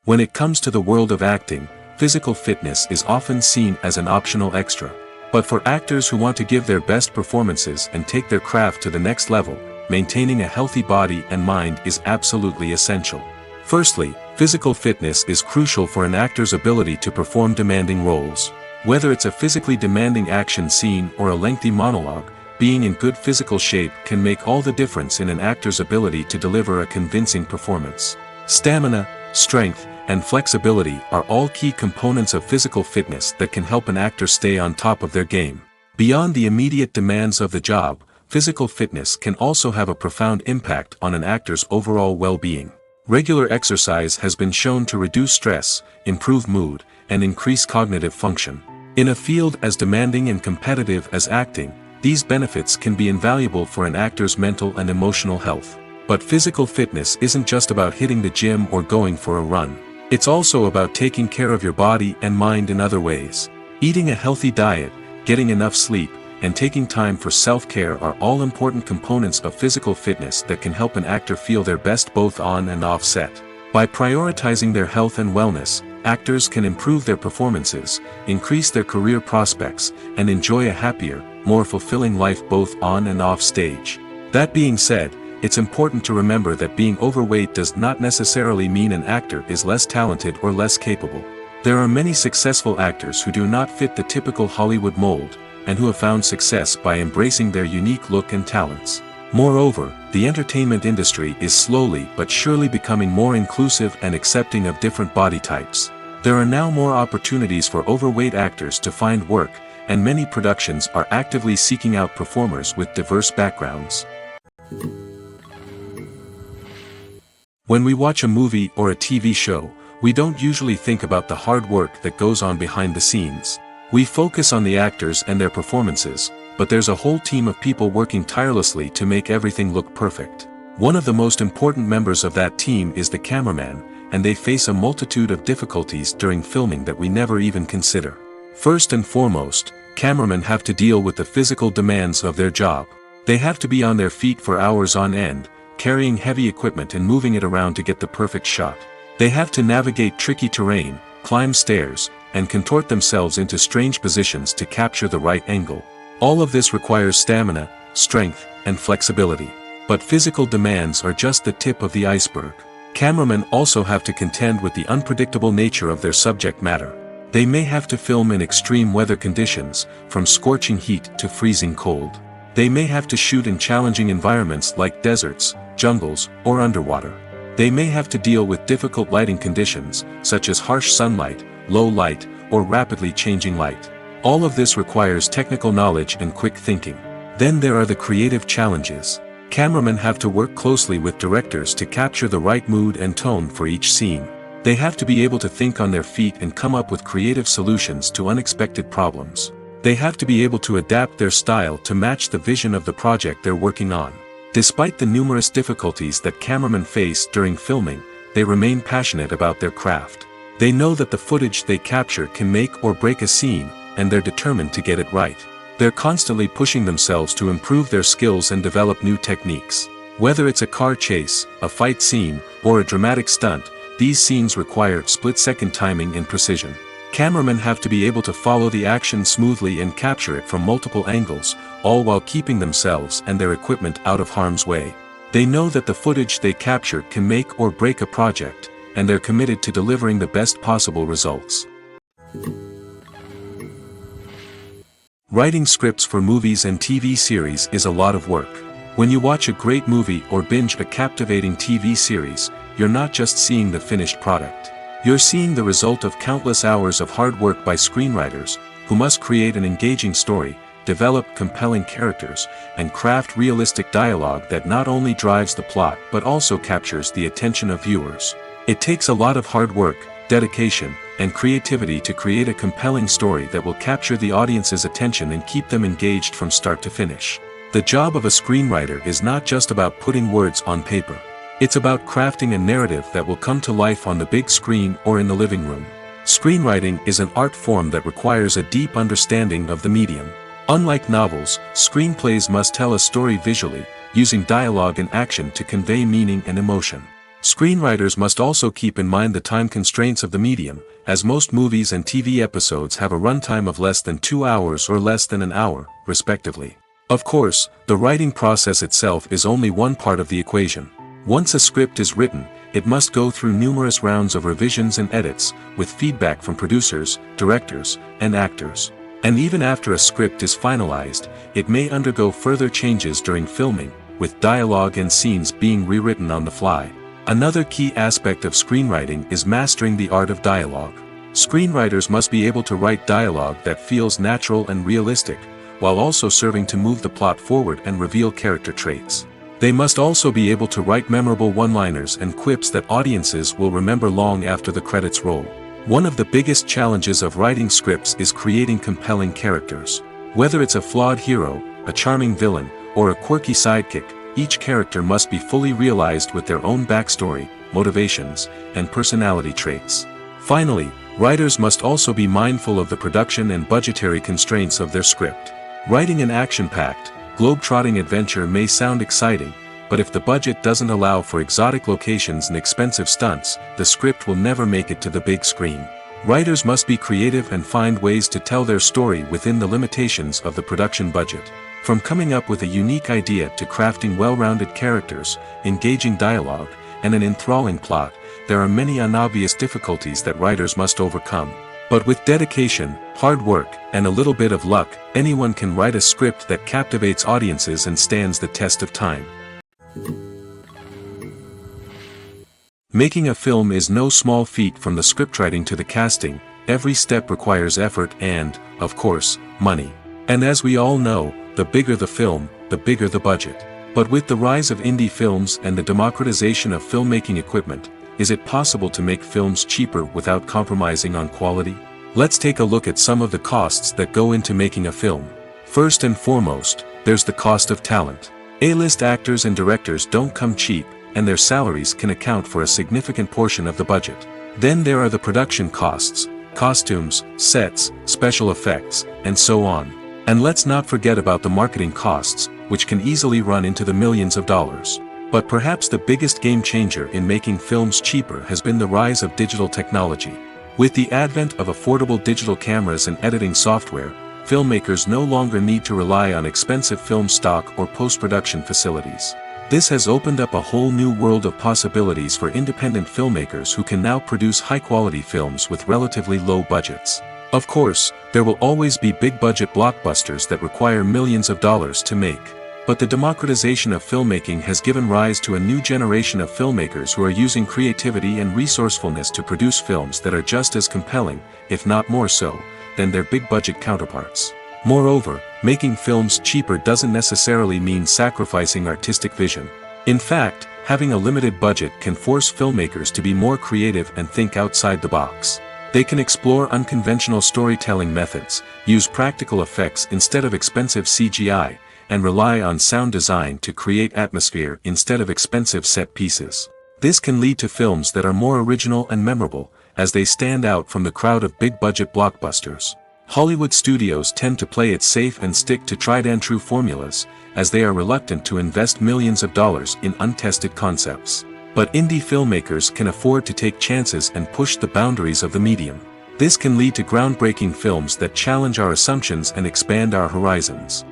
When it comes to the world of acting, physical fitness is often seen as an optional extra. But for actors who want to give their best performances and take their craft to the next level, maintaining a healthy body and mind is absolutely essential. Firstly, physical fitness is crucial for an actor's ability to perform demanding roles. Whether it's a physically demanding action scene or a lengthy monologue, being in good physical shape can make all the difference in an actor's ability to deliver a convincing performance. Stamina, strength, and flexibility are all key components of physical fitness that can help an actor stay on top of their game. Beyond the immediate demands of the job, physical fitness can also have a profound impact on an actor's overall well-being. Regular exercise has been shown to reduce stress, improve mood, and increase cognitive function. In a field as demanding and competitive as acting, these benefits can be invaluable for an actor's mental and emotional health. But physical fitness isn't just about hitting the gym or going for a run. It's also about taking care of your body and mind in other ways. Eating a healthy diet, getting enough sleep, and taking time for self-care are all important components of physical fitness that can help an actor feel their best both on and off set. By prioritizing their health and wellness, actors can improve their performances, increase their career prospects, and enjoy a happier, more fulfilling life both on and off stage. That being said, it's important to remember that being overweight does not necessarily mean an actor is less talented or less capable. There are many successful actors who do not fit the typical Hollywood mold, and who have found success by embracing their unique look and talents. Moreover, the entertainment industry is slowly but surely becoming more inclusive and accepting of different body types. There are now more opportunities for overweight actors to find work, and many productions are actively seeking out performers with diverse backgrounds. When we watch a movie or a TV show, we don't usually think about the hard work that goes on behind the scenes. We focus on the actors and their performances, but there's a whole team of people working tirelessly to make everything look perfect. One of the most important members of that team is the cameraman, and they face a multitude of difficulties during filming that we never even consider. First and foremost, cameramen have to deal with the physical demands of their job. They have to be on their feet for hours on end, carrying heavy equipment and moving it around to get the perfect shot. They have to navigate tricky terrain, climb stairs, and contort themselves into strange positions to capture the right angle. All of this requires stamina, strength, and flexibility. But physical demands are just the tip of the iceberg. Cameramen also have to contend with the unpredictable nature of their subject matter. They may have to film in extreme weather conditions, from scorching heat to freezing cold. They may have to shoot in challenging environments like deserts, jungles, or underwater. They may have to deal with difficult lighting conditions, such as harsh sunlight, low light, or rapidly changing light. All of this requires technical knowledge and quick thinking. Then there are the creative challenges. Cameramen have to work closely with directors to capture the right mood and tone for each scene. They have to be able to think on their feet and come up with creative solutions to unexpected problems. They have to be able to adapt their style to match the vision of the project they're working on. Despite the numerous difficulties that cameramen face during filming, they remain passionate about their craft. They know that the footage they capture can make or break a scene, and they're determined to get it right. They're constantly pushing themselves to improve their skills and develop new techniques. Whether it's a car chase, a fight scene, or a dramatic stunt, these scenes require split-second timing and precision. Cameramen have to be able to follow the action smoothly and capture it from multiple angles, all while keeping themselves and their equipment out of harm's way. They know that the footage they capture can make or break a project, and they're committed to delivering the best possible results. Writing scripts for movies and TV series is a lot of work. When you watch a great movie or binge a captivating TV series, you're not just seeing the finished product. You're seeing the result of countless hours of hard work by screenwriters, who must create an engaging story, develop compelling characters, and craft realistic dialogue that not only drives the plot but also captures the attention of viewers. It takes a lot of hard work, dedication, and creativity to create a compelling story that will capture the audience's attention and keep them engaged from start to finish. The job of a screenwriter is not just about putting words on paper. It's about crafting a narrative that will come to life on the big screen or in the living room. Screenwriting is an art form that requires a deep understanding of the medium. Unlike novels, screenplays must tell a story visually, using dialogue and action to convey meaning and emotion. Screenwriters must also keep in mind the time constraints of the medium, as most movies and TV episodes have a runtime of less than 2 hours or less than an hour, respectively. Of course, the writing process itself is only one part of the equation. Once a script is written, it must go through numerous rounds of revisions and edits, with feedback from producers, directors, and actors. And even after a script is finalized, it may undergo further changes during filming, with dialogue and scenes being rewritten on the fly. Another key aspect of screenwriting is mastering the art of dialogue. Screenwriters must be able to write dialogue that feels natural and realistic, while also serving to move the plot forward and reveal character traits. They must also be able to write memorable one-liners and quips that audiences will remember long after the credits roll. One of the biggest challenges of writing scripts is creating compelling characters. Whether it's a flawed hero, a charming villain, or a quirky sidekick, each character must be fully realized with their own backstory, motivations, and personality traits. Finally, writers must also be mindful of the production and budgetary constraints of their script. Writing an action-packed, globe-trotting adventure may sound exciting, but if the budget doesn't allow for exotic locations and expensive stunts, the script will never make it to the big screen. Writers must be creative and find ways to tell their story within the limitations of the production budget. From coming up with a unique idea to crafting well-rounded characters, engaging dialogue, and an enthralling plot, there are many unobvious difficulties that writers must overcome. But with dedication, hard work, and a little bit of luck, anyone can write a script that captivates audiences and stands the test of time. Making a film is no small feat. From the scriptwriting to the casting, every step requires effort and, of course, money. And as we all know, the bigger the film, the bigger the budget. But with the rise of indie films and the democratization of filmmaking equipment, is it possible to make films cheaper without compromising on quality? Let's take a look at some of the costs that go into making a film. First and foremost, there's the cost of talent. A-list actors and directors don't come cheap, and their salaries can account for a significant portion of the budget. Then there are the production costs, costumes, sets, special effects, and so on. And let's not forget about the marketing costs, which can easily run into the millions of dollars. But perhaps the biggest game changer in making films cheaper has been the rise of digital technology. With the advent of affordable digital cameras and editing software, filmmakers no longer need to rely on expensive film stock or post-production facilities. This has opened up a whole new world of possibilities for independent filmmakers who can now produce high-quality films with relatively low budgets. Of course, there will always be big-budget blockbusters that require millions of dollars to make. But the democratization of filmmaking has given rise to a new generation of filmmakers who are using creativity and resourcefulness to produce films that are just as compelling, if not more so, than their big-budget counterparts. Moreover, making films cheaper doesn't necessarily mean sacrificing artistic vision. In fact, having a limited budget can force filmmakers to be more creative and think outside the box. They can explore unconventional storytelling methods, use practical effects instead of expensive CGI, and rely on sound design to create atmosphere instead of expensive set pieces. This can lead to films that are more original and memorable, as they stand out from the crowd of big-budget blockbusters. Hollywood studios tend to play it safe and stick to tried-and-true formulas, as they are reluctant to invest millions of dollars in untested concepts. But indie filmmakers can afford to take chances and push the boundaries of the medium. This can lead to groundbreaking films that challenge our assumptions and expand our horizons.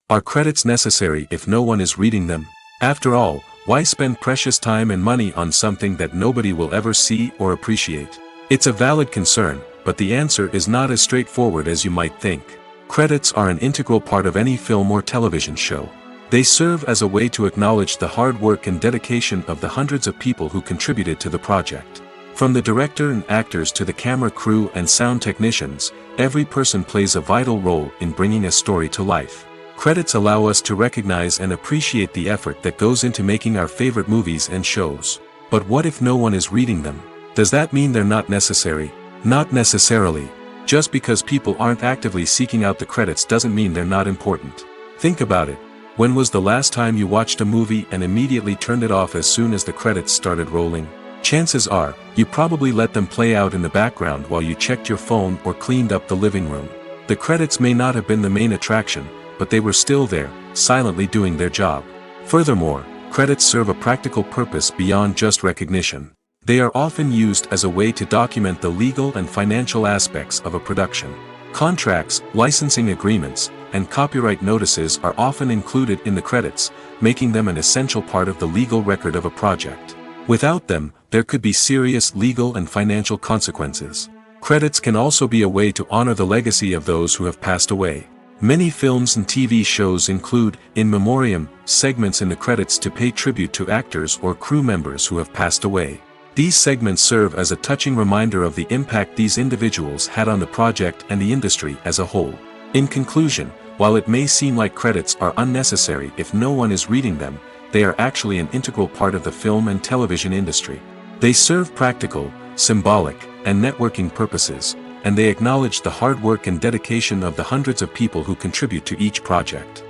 Are credits necessary if no one is reading them? After all, why spend precious time and money on something that nobody will ever see or appreciate? It's a valid concern, but the answer is not as straightforward as you might think. Credits are an integral part of any film or television show. They serve as a way to acknowledge the hard work and dedication of the hundreds of people who contributed to the project. From the director and actors to the camera crew and sound technicians, every person plays a vital role in bringing a story to life. Credits allow us to recognize and appreciate the effort that goes into making our favorite movies and shows. But what if no one is reading them? Does that mean they're not necessary? Not necessarily. Just because people aren't actively seeking out the credits doesn't mean they're not important. Think about it. When was the last time you watched a movie and immediately turned it off as soon as the credits started rolling? Chances are, you probably let them play out in the background while you checked your phone or cleaned up the living room. The credits may not have been the main attraction, but they were still there, silently doing their job. Furthermore, credits serve a practical purpose beyond just recognition. They are often used as a way to document the legal and financial aspects of a production. Contracts, licensing agreements, and copyright notices are often included in the credits, making them an essential part of the legal record of a project. Without them, there could be serious legal and financial consequences. Credits can also be a way to honor the legacy of those who have passed away. Many films and TV shows include, in memoriam, segments in the credits to pay tribute to actors or crew members who have passed away. These segments serve as a touching reminder of the impact these individuals had on the project and the industry as a whole. In conclusion, while it may seem like credits are unnecessary if no one is reading them, they are actually an integral part of the film and television industry. They serve practical, symbolic, and networking purposes, and they acknowledge the hard work and dedication of the hundreds of people who contribute to each project.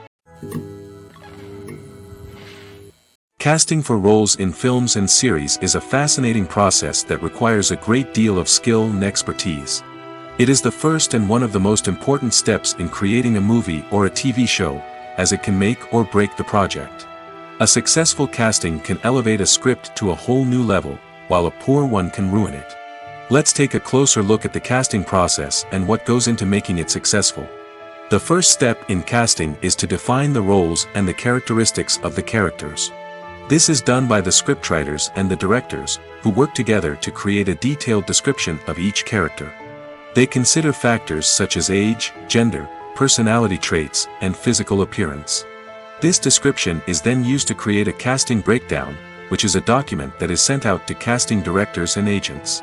Casting for roles in films and series is a fascinating process that requires a great deal of skill and expertise. It is the first and one of the most important steps in creating a movie or a TV show, as it can make or break the project. A successful casting can elevate a script to a whole new level, while a poor one can ruin it. Let's take a closer look at the casting process and what goes into making it successful. The first step in casting is to define the roles and the characteristics of the characters. This is done by the scriptwriters and the directors, who work together to create a detailed description of each character. They consider factors such as age, gender, personality traits, and physical appearance. This description is then used to create a casting breakdown, which is a document that is sent out to casting directors and agents.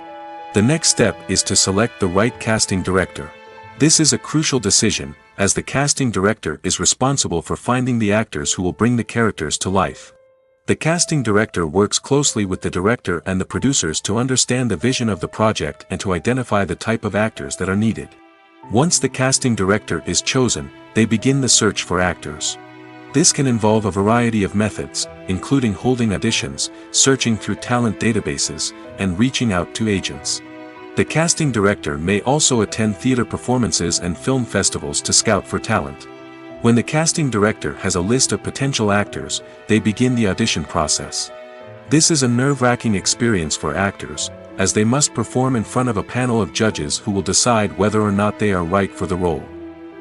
The next step is to select the right casting director. This is a crucial decision, as the casting director is responsible for finding the actors who will bring the characters to life. The casting director works closely with the director and the producers to understand the vision of the project and to identify the type of actors that are needed. Once the casting director is chosen, they begin the search for actors. This can involve a variety of methods, including holding auditions, searching through talent databases, and reaching out to agents. The casting director may also attend theater performances and film festivals to scout for talent. When the casting director has a list of potential actors, they begin the audition process. This is a nerve-wracking experience for actors, as they must perform in front of a panel of judges who will decide whether or not they are right for the role.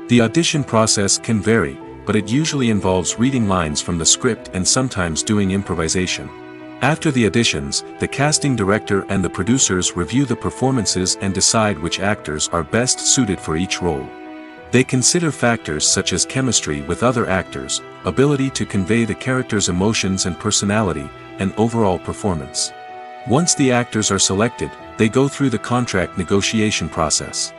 The audition process can vary, but it usually involves reading lines from the script and sometimes doing improvisation. After the auditions, the casting director and the producers review the performances and decide which actors are best suited for each role. They consider factors such as chemistry with other actors, ability to convey the character's emotions and personality, and overall performance. Once the actors are selected, they go through the contract negotiation process.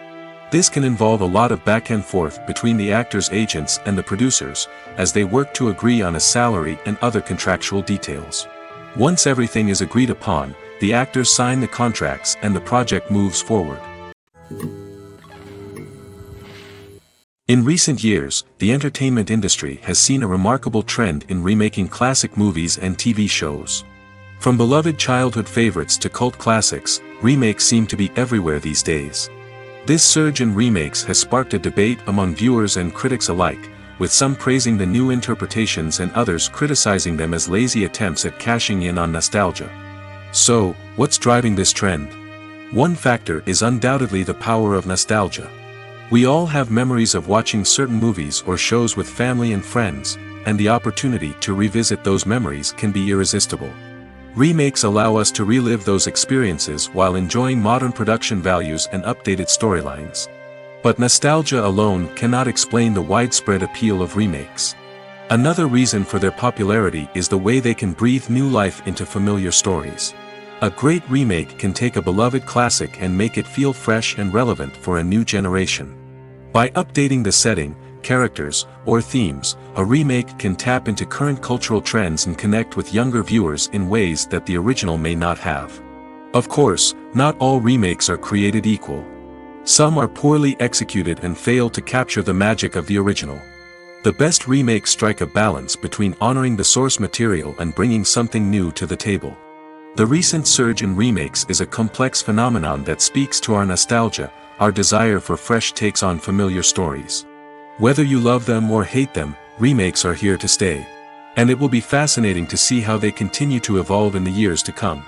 This can involve a lot of back and forth between the actors' agents and the producers, as they work to agree on a salary and other contractual details. Once everything is agreed upon, the actors sign the contracts and the project moves forward. In recent years, the entertainment industry has seen a remarkable trend in remaking classic movies and TV shows. From beloved childhood favorites to cult classics, remakes seem to be everywhere these days. This surge in remakes has sparked a debate among viewers and critics alike, with some praising the new interpretations and others criticizing them as lazy attempts at cashing in on nostalgia. So, what's driving this trend? One factor is undoubtedly the power of nostalgia. We all have memories of watching certain movies or shows with family and friends, and the opportunity to revisit those memories can be irresistible. Remakes allow us to relive those experiences while enjoying modern production values and updated storylines. But nostalgia alone cannot explain the widespread appeal of remakes. Another reason for their popularity is the way they can breathe new life into familiar stories. A great remake can take a beloved classic and make it feel fresh and relevant for a new generation. By updating the setting, characters, or themes, a remake can tap into current cultural trends and connect with younger viewers in ways that the original may not have. Of course, not all remakes are created equal. Some are poorly executed and fail to capture the magic of the original. The best remakes strike a balance between honoring the source material and bringing something new to the table. The recent surge in remakes is a complex phenomenon that speaks to our nostalgia, our desire for fresh takes on familiar stories. Whether you love them or hate them, remakes are here to stay. And it will be fascinating to see how they continue to evolve in the years to come.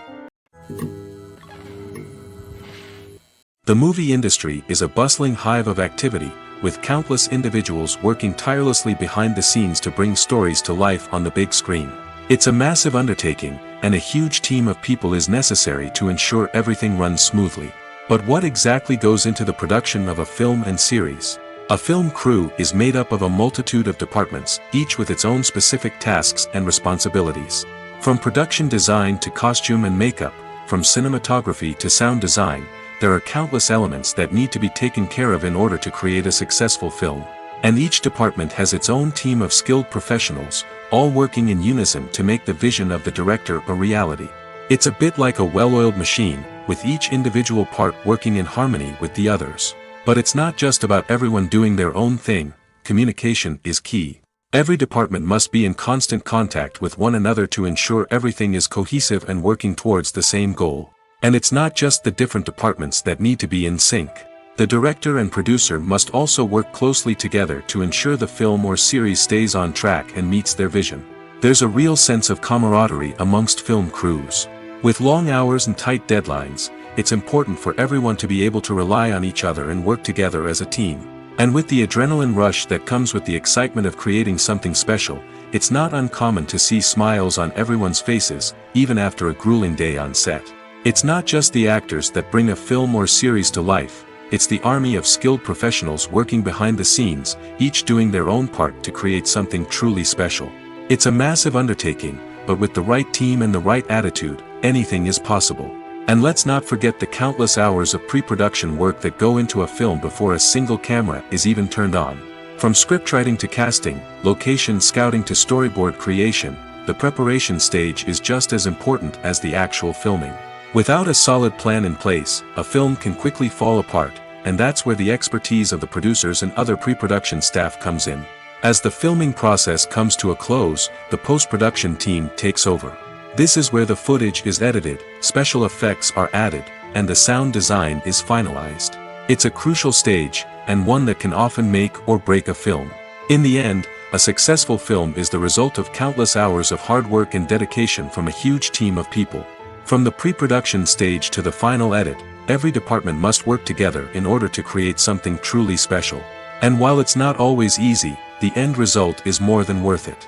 The movie industry is a bustling hive of activity, with countless individuals working tirelessly behind the scenes to bring stories to life on the big screen. It's a massive undertaking, and a huge team of people is necessary to ensure everything runs smoothly. But what exactly goes into the production of a film and series? A film crew is made up of a multitude of departments, each with its own specific tasks and responsibilities. From production design to costume and makeup, from cinematography to sound design, there are countless elements that need to be taken care of in order to create a successful film. And each department has its own team of skilled professionals, all working in unison to make the vision of the director a reality. It's a bit like a well-oiled machine, with each individual part working in harmony with the others. But it's not just about everyone doing their own thing. Communication is key. Every department must be in constant contact with one another to ensure everything is cohesive and working towards the same goal. And it's not just the different departments that need to be in sync. The director and producer must also work closely together to ensure the film or series stays on track and meets their vision. There's a real sense of camaraderie amongst film crews. With long hours and tight deadlines, it's important for everyone to be able to rely on each other and work together as a team. And with the adrenaline rush that comes with the excitement of creating something special, it's not uncommon to see smiles on everyone's faces, even after a grueling day on set. It's not just the actors that bring a film or series to life, it's the army of skilled professionals working behind the scenes, each doing their own part to create something truly special. It's a massive undertaking, but with the right team and the right attitude, anything is possible. And let's not forget the countless hours of pre-production work that go into a film before a single camera is even turned on. From scriptwriting to casting, location scouting to storyboard creation, the preparation stage is just as important as the actual filming. Without a solid plan in place, a film can quickly fall apart, and that's where the expertise of the producers and other pre-production staff comes in. As the filming process comes to a close, the post-production team takes over. This is where the footage is edited, special effects are added, and the sound design is finalized. It's a crucial stage, and one that can often make or break a film. In the end, a successful film is the result of countless hours of hard work and dedication from a huge team of people. From the pre-production stage to the final edit, every department must work together in order to create something truly special. And while it's not always easy, the end result is more than worth it.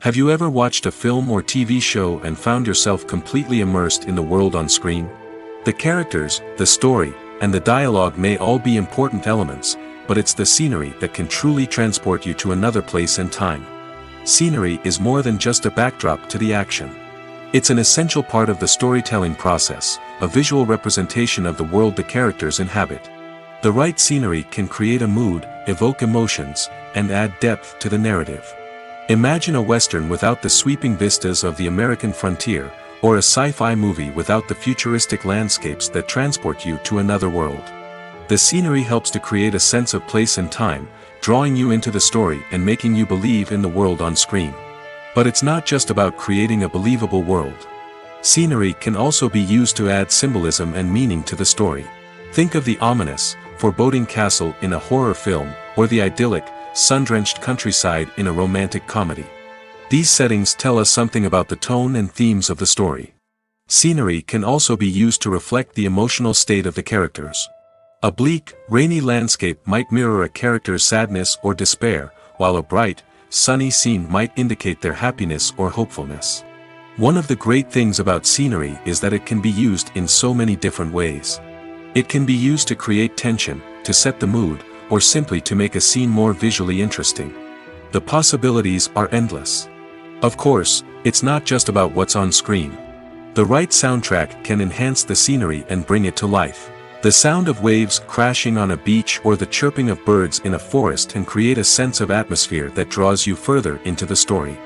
Have you ever watched a film or TV show and found yourself completely immersed in the world on screen? The characters, the story, and the dialogue may all be important elements, but it's the scenery that can truly transport you to another place and time. Scenery is more than just a backdrop to the action. It's an essential part of the storytelling process, a visual representation of the world the characters inhabit. The right scenery can create a mood, evoke emotions, and add depth to the narrative. Imagine a Western without the sweeping vistas of the American frontier, or a sci-fi movie without the futuristic landscapes that transport you to another world. The scenery helps to create a sense of place and time, drawing you into the story and making you believe in the world on screen. But it's not just about creating a believable world. Scenery can also be used to add symbolism and meaning to the story. Think of the ominous, foreboding castle in a horror film, or the idyllic, sun-drenched countryside in a romantic comedy. These settings tell us something about the tone and themes of the story. Scenery can also be used to reflect the emotional state of the characters. A bleak, rainy landscape might mirror a character's sadness or despair, while a bright, sunny scene might indicate their happiness or hopefulness. One of the great things about scenery is that it can be used in so many different ways. It can be used to create tension, to set the mood, or simply to make a scene more visually interesting. The possibilities are endless. Of course, it's not just about what's on screen. The right soundtrack can enhance the scenery and bring it to life. The sound of waves crashing on a beach or the chirping of birds in a forest can create a sense of atmosphere that draws you further into the story.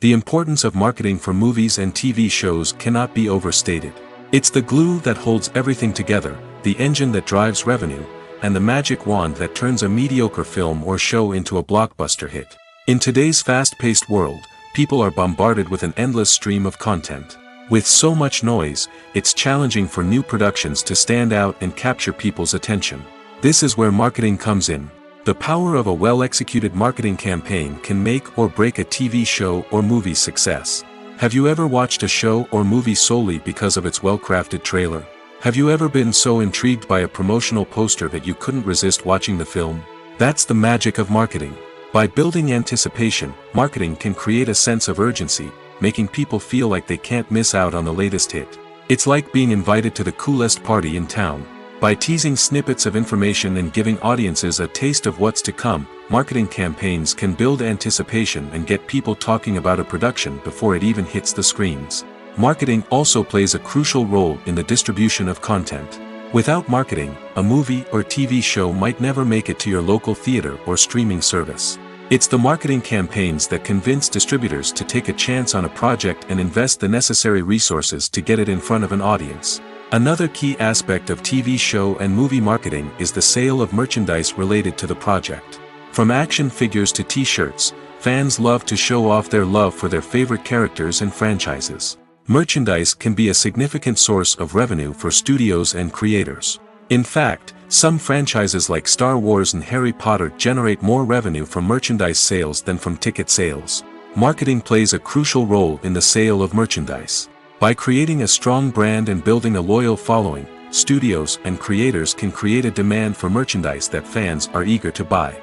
The importance of marketing for movies and TV shows cannot be overstated. It's the glue that holds everything together, the engine that drives revenue, and the magic wand that turns a mediocre film or show into a blockbuster hit. In today's fast-paced world, people are bombarded with an endless stream of content. With so much noise, it's challenging for new productions to stand out and capture people's attention. This is where marketing comes in. The power of a well-executed marketing campaign can make or break a TV show or movie's success. Have you ever watched a show or movie solely because of its well-crafted trailer? Have you ever been so intrigued by a promotional poster that you couldn't resist watching the film? That's the magic of marketing. By building anticipation, marketing can create a sense of urgency, making people feel like they can't miss out on the latest hit. It's like being invited to the coolest party in town. By teasing snippets of information and giving audiences a taste of what's to come, marketing campaigns can build anticipation and get people talking about a production before it even hits the screens. Marketing also plays a crucial role in the distribution of content. Without marketing, a movie or TV show might never make it to your local theater or streaming service. It's the marketing campaigns that convince distributors to take a chance on a project and invest the necessary resources to get it in front of an audience. Another key aspect of TV show and movie marketing is the sale of merchandise related to the project. From action figures to t-shirts, fans love to show off their love for their favorite characters and franchises. Merchandise can be a significant source of revenue for studios and creators. In fact, some franchises like Star Wars and Harry Potter generate more revenue from merchandise sales than from ticket sales. Marketing plays a crucial role in the sale of merchandise. By creating a strong brand and building a loyal following, studios and creators can create a demand for merchandise that fans are eager to buy.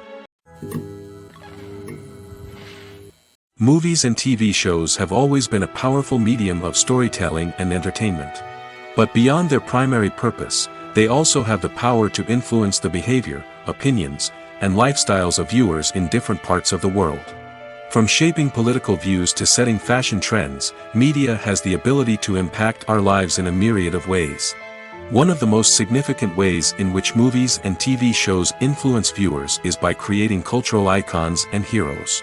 Movies and TV shows have always been a powerful medium of storytelling and entertainment. But beyond their primary purpose, they also have the power to influence the behavior, opinions, and lifestyles of viewers in different parts of the world. From shaping political views to setting fashion trends, media has the ability to impact our lives in a myriad of ways. One of the most significant ways in which movies and TV shows influence viewers is by creating cultural icons and heroes.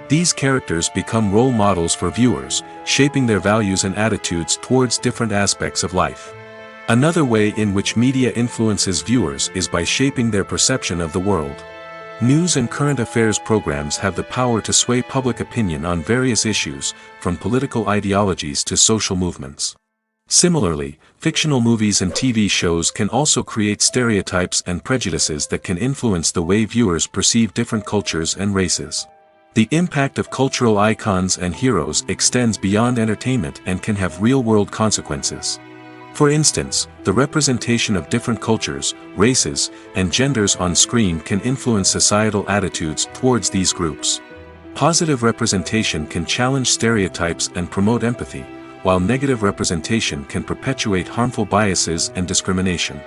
These characters become role models for viewers, shaping their values and attitudes towards different aspects of life. Another way in which media influences viewers is by shaping their perception of the world. News and current affairs programs have the power to sway public opinion on various issues, from political ideologies to social movements. Similarly, fictional movies and TV shows can also create stereotypes and prejudices that can influence the way viewers perceive different cultures and races. The impact of cultural icons and heroes extends beyond entertainment and can have real-world consequences. For instance, the representation of different cultures, races, and genders on screen can influence societal attitudes towards these groups. Positive representation can challenge stereotypes and promote empathy, while negative representation can perpetuate harmful biases and discrimination.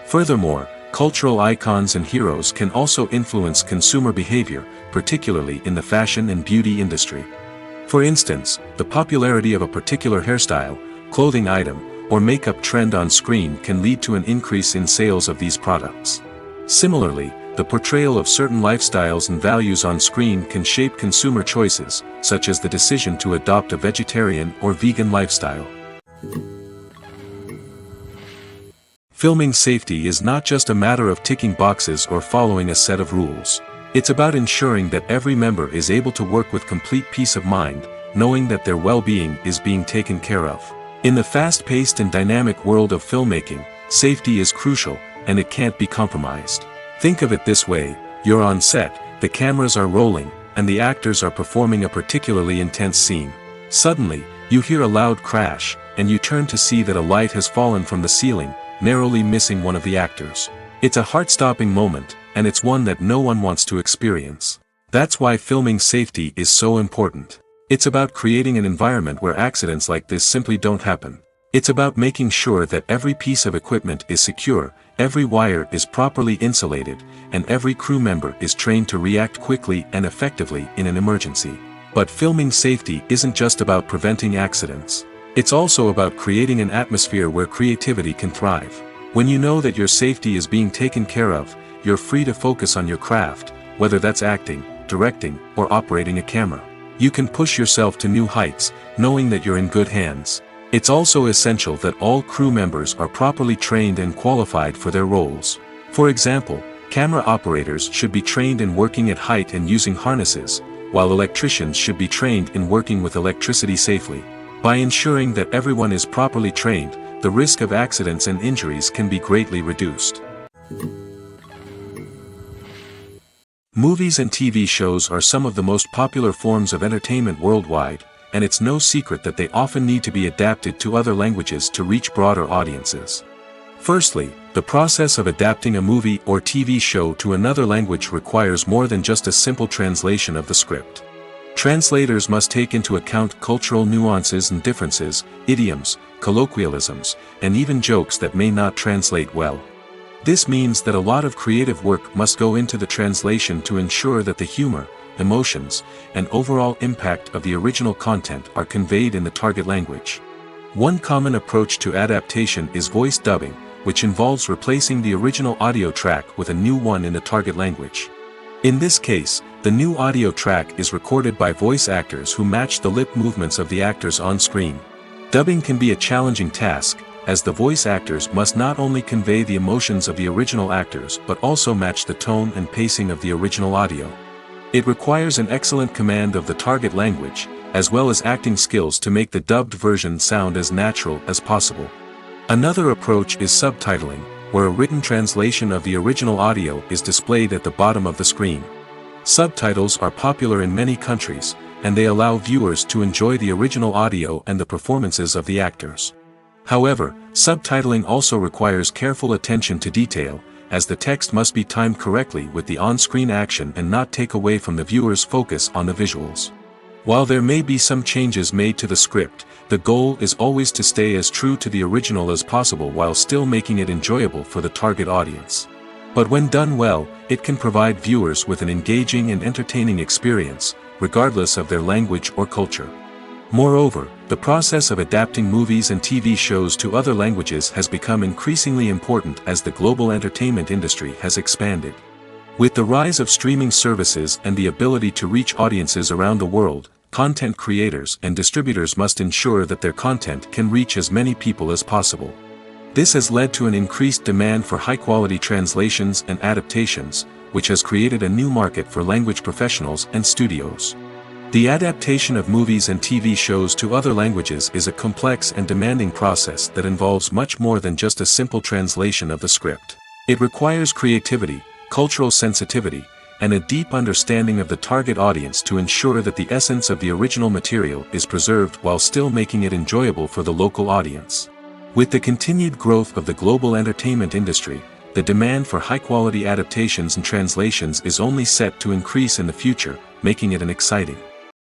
Furthermore, cultural icons and heroes can also influence consumer behavior, particularly in the fashion and beauty industry. For instance, the popularity of a particular hairstyle, clothing item, or makeup trend on screen can lead to an increase in sales of these products. Similarly, the portrayal of certain lifestyles and values on screen can shape consumer choices, such as the decision to adopt a vegetarian or vegan lifestyle. Filming safety is not just a matter of ticking boxes or following a set of rules. It's about ensuring that every member is able to work with complete peace of mind, knowing that their well-being is being taken care of. In the fast-paced and dynamic world of filmmaking, safety is crucial, and it can't be compromised. Think of it this way: you're on set, the cameras are rolling, and the actors are performing a particularly intense scene. Suddenly, you hear a loud crash, and you turn to see that a light has fallen from the ceiling, narrowly missing one of the actors. It's a heart-stopping moment, and it's one that no one wants to experience. That's why filming safety is so important. It's about creating an environment where accidents like this simply don't happen. It's about making sure that every piece of equipment is secure, every wire is properly insulated, and every crew member is trained to react quickly and effectively in an emergency. But filming safety isn't just about preventing accidents. It's also about creating an atmosphere where creativity can thrive. When you know that your safety is being taken care of, you're free to focus on your craft, whether that's acting, directing, or operating a camera. You can push yourself to new heights, knowing that you're in good hands. It's also essential that all crew members are properly trained and qualified for their roles. For example, camera operators should be trained in working at height and using harnesses, while electricians should be trained in working with electricity safely. By ensuring that everyone is properly trained, the risk of accidents and injuries can be greatly reduced. Movies and TV shows are some of the most popular forms of entertainment worldwide, and it's no secret that they often need to be adapted to other languages to reach broader audiences. Firstly, the process of adapting a movie or TV show to another language requires more than just a simple translation of the script. Translators must take into account cultural nuances and differences, idioms, colloquialisms, and even jokes that may not translate well. This means that a lot of creative work must go into the translation to ensure that the humor, emotions, and overall impact of the original content are conveyed in the target language. One common approach to adaptation is voice dubbing, which involves replacing the original audio track with a new one in the target language. In this case, The new audio track is recorded by voice actors who match the lip movements of the actors on screen. Dubbing can be a challenging task, as the voice actors must not only convey the emotions of the original actors but also match the tone and pacing of the original audio. It requires an excellent command of the target language, as well as acting skills to make the dubbed version sound as natural as possible. Another approach is subtitling, where a written translation of the original audio is displayed at the bottom of the screen. Subtitles are popular in many countries, and they allow viewers to enjoy the original audio and the performances of the actors. However, subtitling also requires careful attention to detail, as the text must be timed correctly with the on-screen action and not take away from the viewer's focus on the visuals. While there may be some changes made to the script, the goal is always to stay as true to the original as possible while still making it enjoyable for the target audience. But when done well, it can provide viewers with an engaging and entertaining experience, regardless of their language or culture. Moreover, the process of adapting movies and TV shows to other languages has become increasingly important as the global entertainment industry has expanded. With the rise of streaming services and the ability to reach audiences around the world, content creators and distributors must ensure that their content can reach as many people as possible. This has led to an increased demand for high-quality translations and adaptations, which has created a new market for language professionals and studios. The adaptation of movies and TV shows to other languages is a complex and demanding process that involves much more than just a simple translation of the script. It requires creativity, cultural sensitivity, and a deep understanding of the target audience to ensure that the essence of the original material is preserved while still making it enjoyable for the local audience. With the continued growth of the global entertainment industry, the demand for high-quality adaptations and translations is only set to increase in the future, making it an exciting